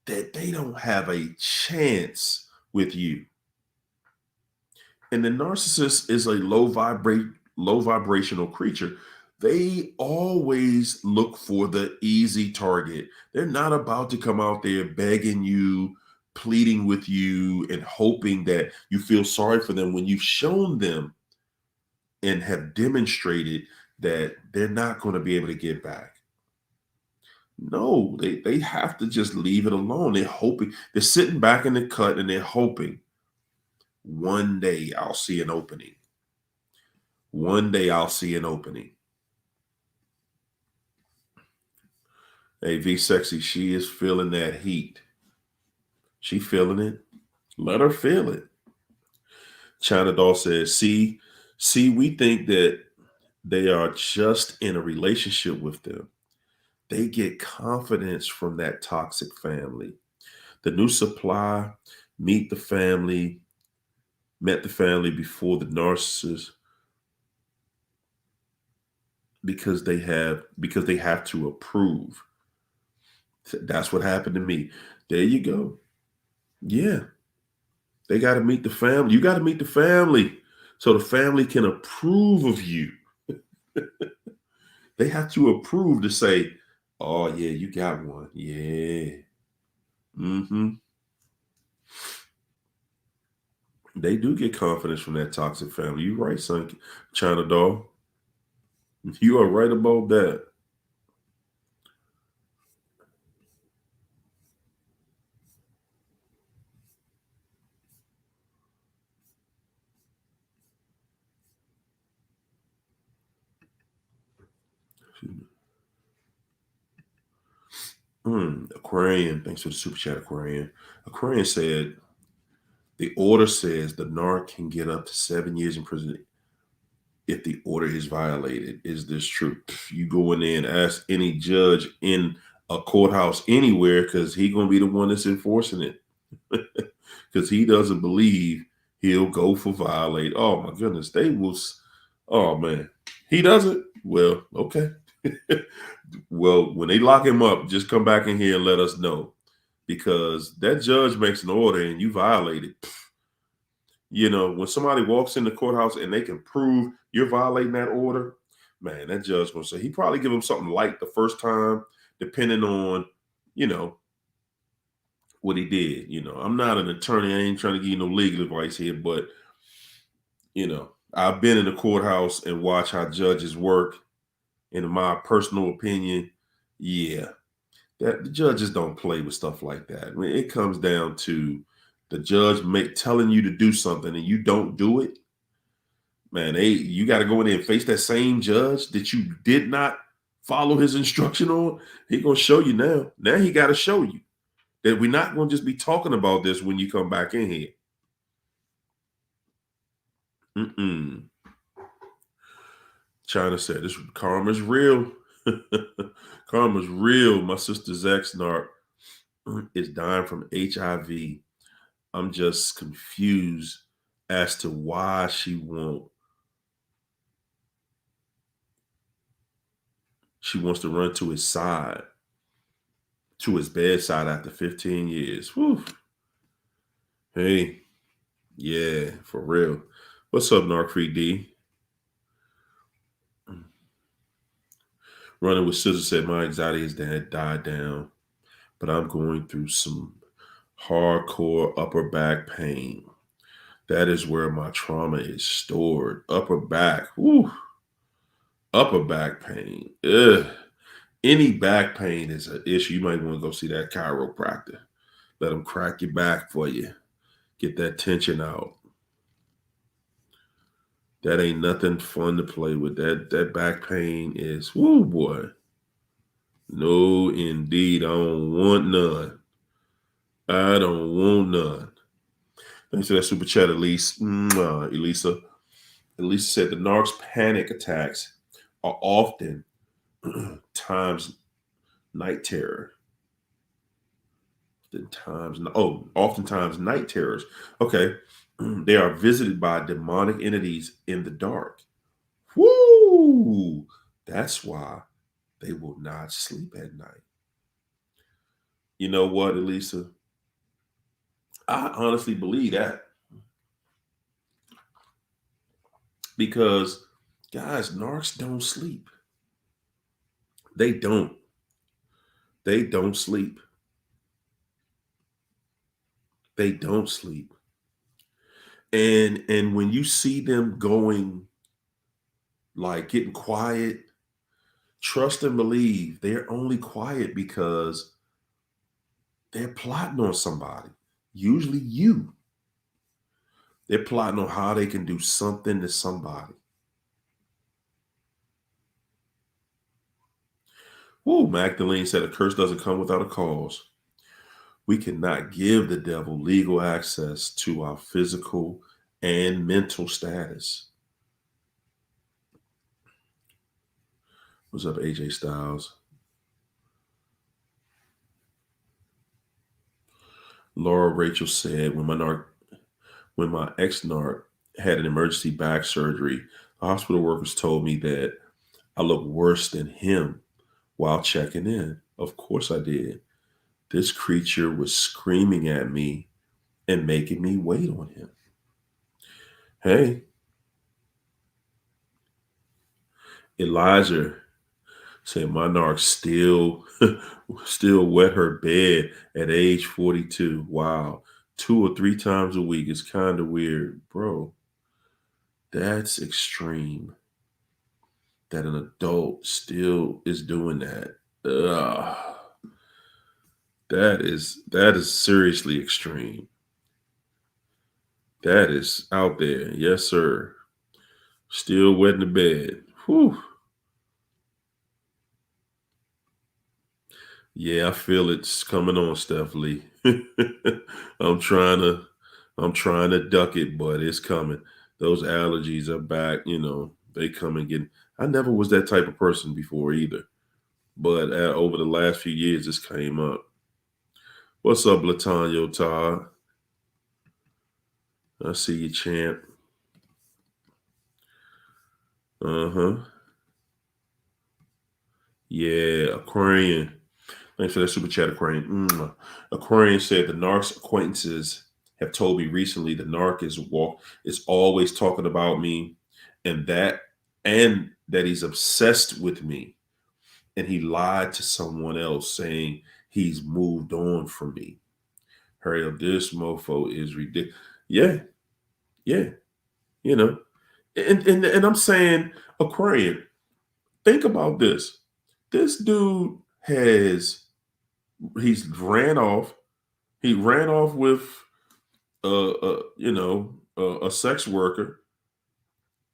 A: that they don't have a chance with you. And the narcissist is a low vibrational creature. They always look for the easy target. They're not about to come out there begging you, pleading with you, and hoping that you feel sorry for them when you've shown them and have demonstrated that they're not going to be able to get back. No, they have to just leave it alone. They're hoping, they're sitting back in the cut and they're hoping, one day I'll see an opening. One day I'll see an opening. Hey, V Sexy, she is feeling that heat. She feeling it. Let her feel it. China Doll says, see, we think that they are just in a relationship with them. They get confidence from that toxic family. The new supply met the family before the narcissist, because they have to approve. That's what happened to me. There you go. Yeah. They got to meet the family. You got to meet the family so the family can approve of you. They have to approve to say, oh, yeah, you got one. Yeah. They do get confidence from that toxic family. You're right, son, China Doll. You are right about that. Aquarian, thanks for the super chat, Aquarian. Aquarian said, the order says the NARC can get up to 7 years in prison if the order is violated. Is this true? You go in there and ask any judge in a courthouse anywhere, because he's going to be the one that's enforcing it. Because he doesn't believe he'll go for violate. Oh, my goodness. They will. Oh, man. He doesn't? Well, okay. Well, when they lock him up, just come back in here and let us know, because that judge makes an order and you violate it. You know, when somebody walks in the courthouse and they can prove you're violating that order, man, that judge gonna say, he probably give him something light the first time, depending on, you know, what he did. You know, I'm not an attorney. I ain't trying to give you no legal advice here, but, you know, I've been in the courthouse and watched how judges work. In my personal opinion, yeah, that the judges don't play with stuff like that. When it comes down to the judge telling you to do something and you don't do it, man, you got to go in there and face that same judge that you did not follow his instruction on. He gonna show you now. Now he got to show you that we're not gonna just be talking about this when you come back in here. China said, this karma's real. Karma's real. My sister's ex-narc is dying from HIV. I'm just confused as to why she wants to run to his side, to his bedside after 15 years. Whew. Hey, yeah, for real. What's up, Narcre D? Running with Scissors said my anxiety has died down, but I'm going through some hardcore upper back pain. That is where my trauma is stored. Upper back. Woo. Upper back pain. Ugh. Any back pain is an issue. You might want to go see that chiropractor. Let them crack your back for you. Get that tension out. That ain't nothing fun to play with. That back pain is, woo boy. No, indeed. I don't want none. I don't want none. Thanks for that super chat, Elise. Elisa. Elisa said the NARCS panic attacks are often times night terror. Oftentimes night terrors. Okay. They are visited by demonic entities in the dark. Woo! That's why they will not sleep at night. You know what, Elisa? I honestly believe that. Because, guys, narcs don't sleep. They don't. They don't sleep. They don't sleep. And when you see them going, like getting quiet, trust and believe they're only quiet because they're plotting on somebody, usually you. They're plotting on how they can do something to somebody. Whoa, Magdalene said a curse doesn't come without a cause. We cannot give the devil legal access to our physical and mental status. What's up, AJ Styles? Laura Rachel said, when my ex-narc had an emergency back surgery, the hospital workers told me that I looked worse than him while checking in. Of course I did. This creature was screaming at me and making me wait on him. Hey, Elijah said my narc still wet her bed at age 42. Wow. 2 or 3 times a week is kind of weird. Bro, that's extreme. That an adult still is doing that. Ugh. That is seriously extreme. That is out there. Yes, sir. Still wet in the bed. Whew. Yeah, I feel it's coming on, Steph Lee. I'm trying to duck it, but it's coming. Those allergies are back, they come and get. I never was that type of person before either. But over the last few years, this came up. What's up, Latanya Todd? I see you, champ. Uh-huh. Yeah, Aquarian. Thanks for that super chat, Aquarian. Aquarian said the narc's acquaintances have told me recently the narc is always talking about me and that he's obsessed with me. And he lied to someone else saying he's moved on from me. Hurry up, this mofo is ridiculous. Yeah, yeah, And I'm saying, Aquarian, think about this. This dude he's ran off. He ran off with a sex worker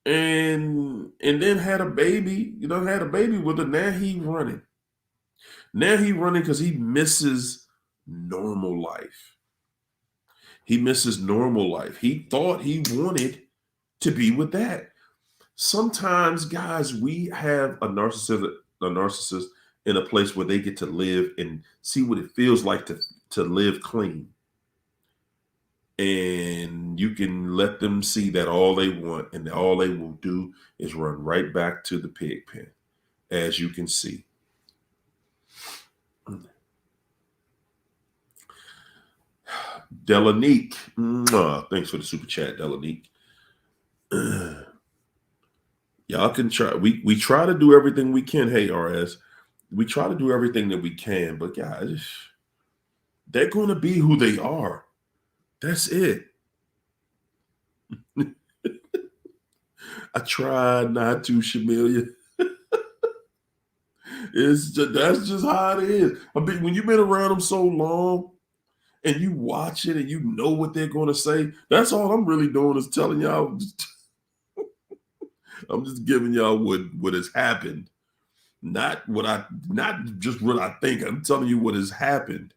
A: and then had a baby, had a baby with her. Now he running. Now he running because he misses normal life. He misses normal life. He thought he wanted to be with that. Sometimes, guys, we have a narcissist in a place where they get to live and see what it feels like to live clean. And you can let them see that all they want, and all they will do is run right back to the pig pen, as you can see. Delanique, thanks for the super chat, Delanique. Y'all can try. We try to do everything we can. Hey, RS, we try to do everything that we can, but guys, they're going to be who they are. That's it. I tried not to, Shamilia. That's just how it is. I mean, when you've been around them so long and you watch it and you know what they're going to say, that's all I'm really doing is telling y'all. I'm just giving y'all what has happened, not just what I think. I'm telling you what has happened.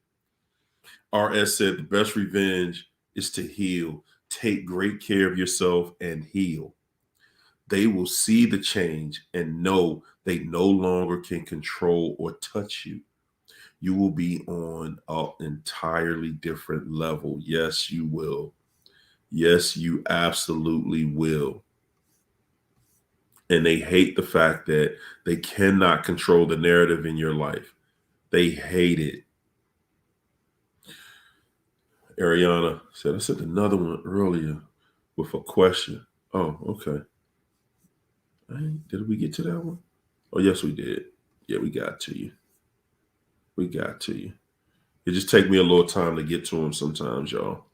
A: RS said the best revenge is to heal. Take great care of yourself and heal. They will see the change and know they no longer can control or touch you. You will be on an entirely different level. Yes, you will. Yes, you absolutely will. And they hate the fact that they cannot control the narrative in your life. They hate it. Ariana said, I said another one earlier with a question. Oh, okay. Did we get to that one? Oh, yes, we did. Yeah, we got to you. We got to you. It just take me a little time to get to them sometimes, y'all.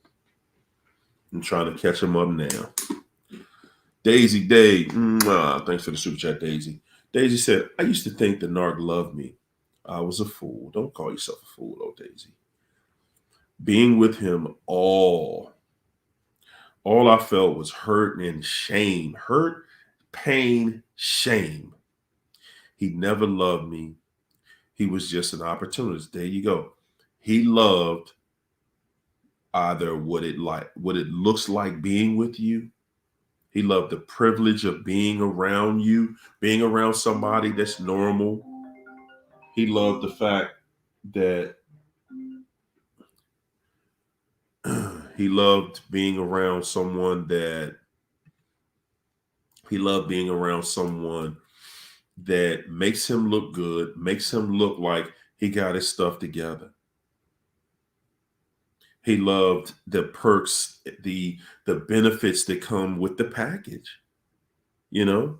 A: I'm trying to catch them up now. Daisy Day. Thanks for the super chat, Daisy. Daisy said, I used to think the narc loved me. I was a fool. Don't call yourself a fool, though, Daisy. Being with him, all I felt was hurt and shame. Hurt, pain, shame. He never loved me. He was just an opportunist. There you go. He loved either what it looks like being with you. He loved the privilege of being around you, being around somebody that's normal. He loved the fact that he loved being around someone that makes him look good, makes him look like he got his stuff together. He loved the perks, the benefits that come with the package. You know,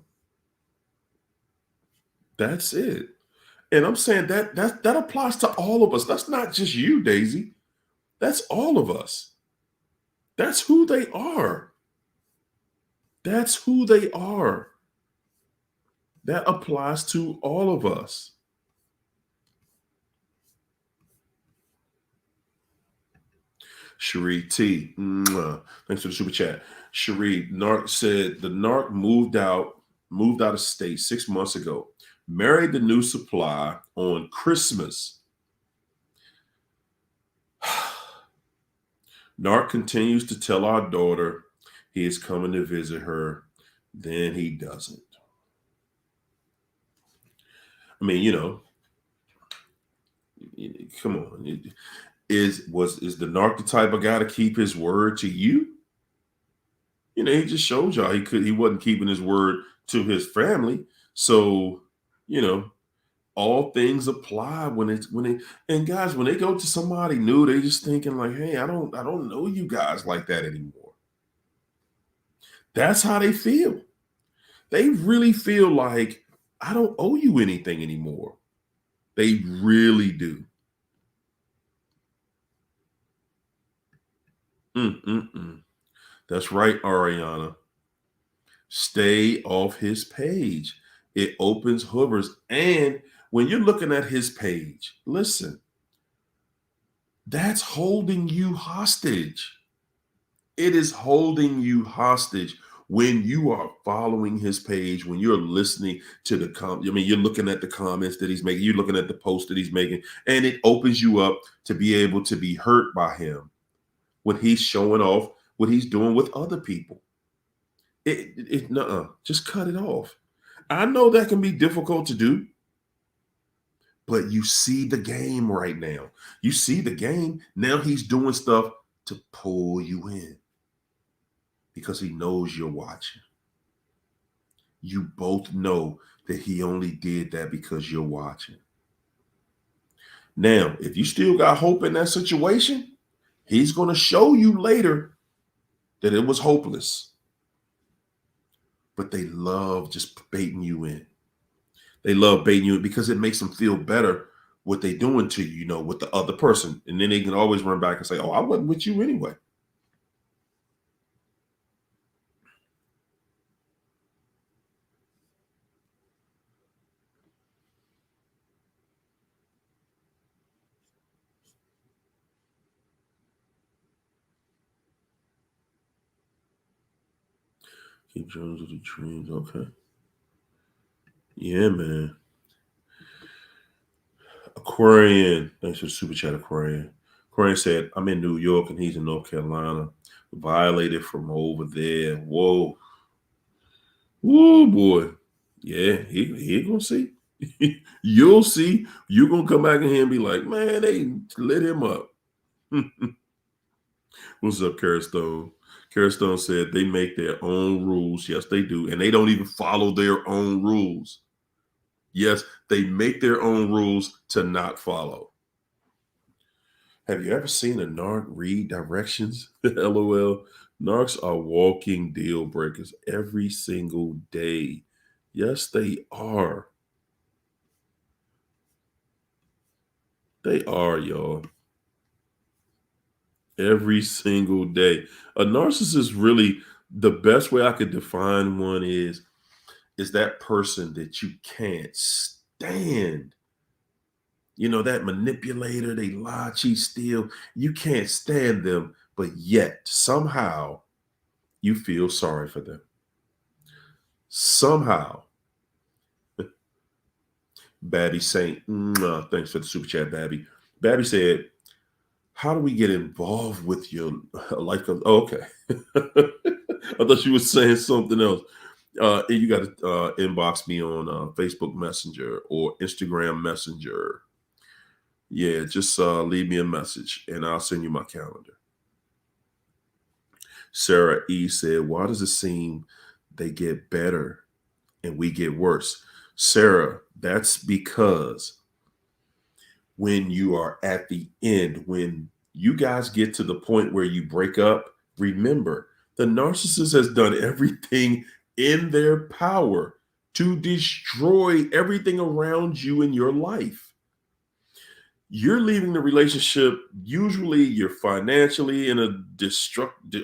A: that's it. And I'm saying that applies to all of us. That's not just you, Daisy. That's all of us. That's who they are. That's who they are. That applies to all of us. Cherie T. Thanks for the super chat. Cherie, Narc said the Narc moved out of state 6 months ago. Married the new supply on Christmas. Narc continues to tell our daughter he is coming to visit her. Then he doesn't. I mean, come on. Is the Narc the type of guy to keep his word to you? He just showed y'all he wasn't keeping his word to his family. So, all things apply and guys, when they go to somebody new, they just thinking like, hey, I don't know you guys like that anymore. That's how they feel. They really feel like I don't owe you anything anymore. They really do. That's right, Ariana. Stay off his page. It opens hoovers. And when you're looking at his page, listen, that's holding you hostage. It is holding you hostage when you are following his page, when you're listening to you're looking at the comments that he's making, you're looking at the posts that he's making, and it opens you up to be able to be hurt by him when he's showing off what he's doing with other people. Just cut it off. I know that can be difficult to do, but you see the game right now. You see the game. Now he's doing stuff to pull you in because he knows you're watching. You both know that he only did that because you're watching. Now, if you still got hope in that situation, he's going to show you later that it was hopeless. But they love just baiting you in. They love baiting you in because it makes them feel better what they doing to you, with the other person. And then they can always run back and say, oh, I wasn't with you anyway. Keep Jones with the dreams. Okay. Yeah, man. Aquarian. Thanks for the super chat, Aquarian. Aquarian said, I'm in New York and he's in North Carolina. Violated from over there. Whoa. Whoa, boy. Yeah, he gonna see. You'll see. You're gonna come back in here and be like, man, they lit him up. What's up, Kara Stone? Kara Stone said they make their own rules. Yes, they do. And they don't even follow their own rules. Yes, they make their own rules to not follow. Have you ever seen a NARC read directions? LOL. NARCs are walking deal breakers every single day. Yes, they are. They are, y'all. Every single day. A narcissist, really, the best way I could define one is that person that you can't stand. That manipulator, they lie, cheat, steal. You can't stand them, but yet somehow you feel sorry for them. Somehow. Babby saying, thanks for the super chat, Babby. Babby said, how do we get involved with your life? Oh, okay. I thought you were saying something else. You got to inbox me on Facebook Messenger or Instagram Messenger. Yeah, just leave me a message and I'll send you my calendar. Sarah E said, why does it seem they get better and we get worse? Sarah, that's because when you are at the end, when you guys get to the point where you break up, remember, the narcissist has done everything in their power to destroy everything around you in your life. You're leaving the relationship, usually you're financially in a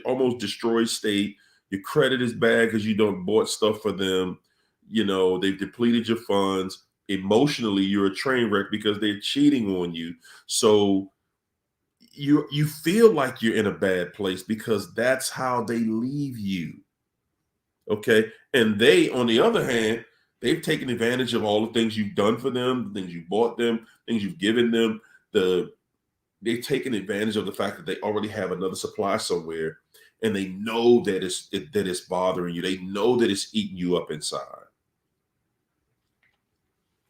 A: almost destroyed state. Your credit is bad because you don't bought stuff for them. They've depleted your funds. Emotionally, you're a train wreck because they're cheating on you. So you feel like you're in a bad place because that's how they leave you. Okay. And they, on the other hand, they've taken advantage of all the things you've done for them, the things you bought them, things you've given them. They've taken advantage of the fact that they already have another supply somewhere, and they know that it's bothering you. They know that it's eating you up inside.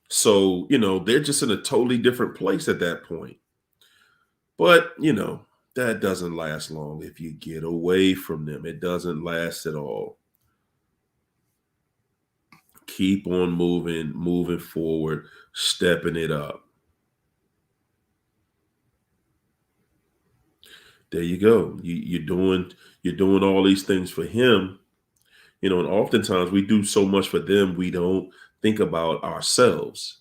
A: So, they're just in a totally different place at that point. But, that doesn't last long if you get away from them. It doesn't last at all. Keep on moving forward, stepping it up. There you go. You're doing all these things for him, and oftentimes we do so much for them, we don't think about ourselves.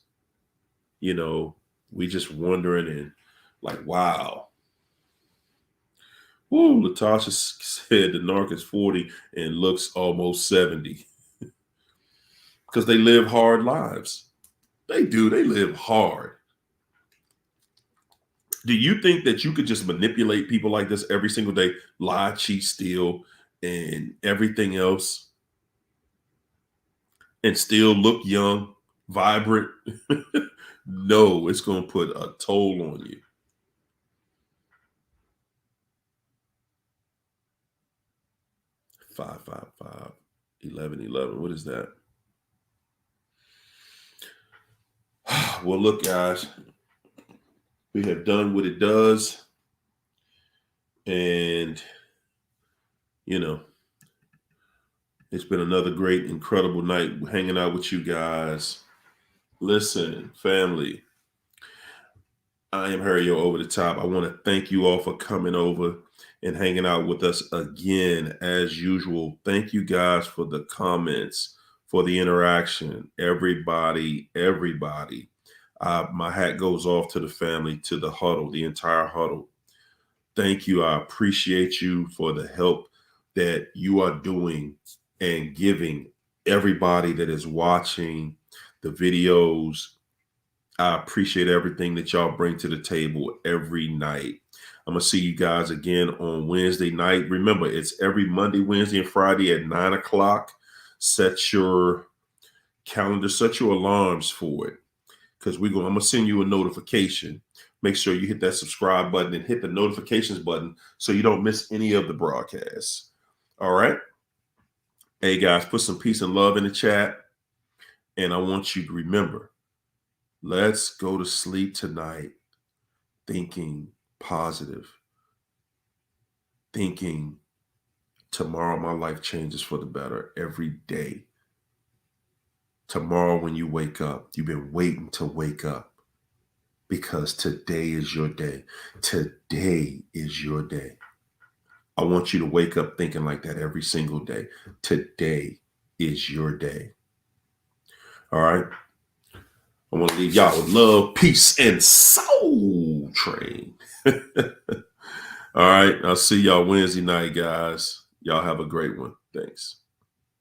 A: We just wondering and like, wow. Woo, Latasha said the narc is 40 and looks almost 70. Because they live hard lives. They do. They live hard. Do you think that you could just manipulate people like this every single day, lie, cheat, steal, and everything else, and still look young, vibrant? No, it's going to put a toll on you. Five, 11. What is that? Well, look, guys, we have done what it does. And, you know, it's been another great, incredible night hanging out with you guys. Listen, family, I am Harry Over the Top. I want to thank you all for coming over and hanging out with us again, as usual. Thank you guys for the comments, for the interaction. Everybody. My hat goes off to the family, to the huddle, the entire huddle. Thank you. I appreciate you for the help that you are doing and giving everybody that is watching the videos. I appreciate everything that y'all bring to the table every night. I'm going to see you guys again on Wednesday night. Remember, it's every Monday, Wednesday, and Friday at 9 o'clock. Set your calendar, set your alarms for it, because I'm going to send you a notification. Make sure you hit that subscribe button and hit the notifications button so you don't miss any of the broadcasts. All right. Hey, guys, put some peace and love in the chat. And I want you to remember, let's go to sleep tonight thinking positive, thinking tomorrow my life changes for the better every day. Tomorrow when you wake up, you've been waiting to wake up, because today is your day. Today is your day. I want you to wake up thinking like that every single day. Today is your day. All right. I want to leave y'all with love, peace, and soul train. All right. I'll see y'all Wednesday night, guys. Y'all have a great one. Thanks.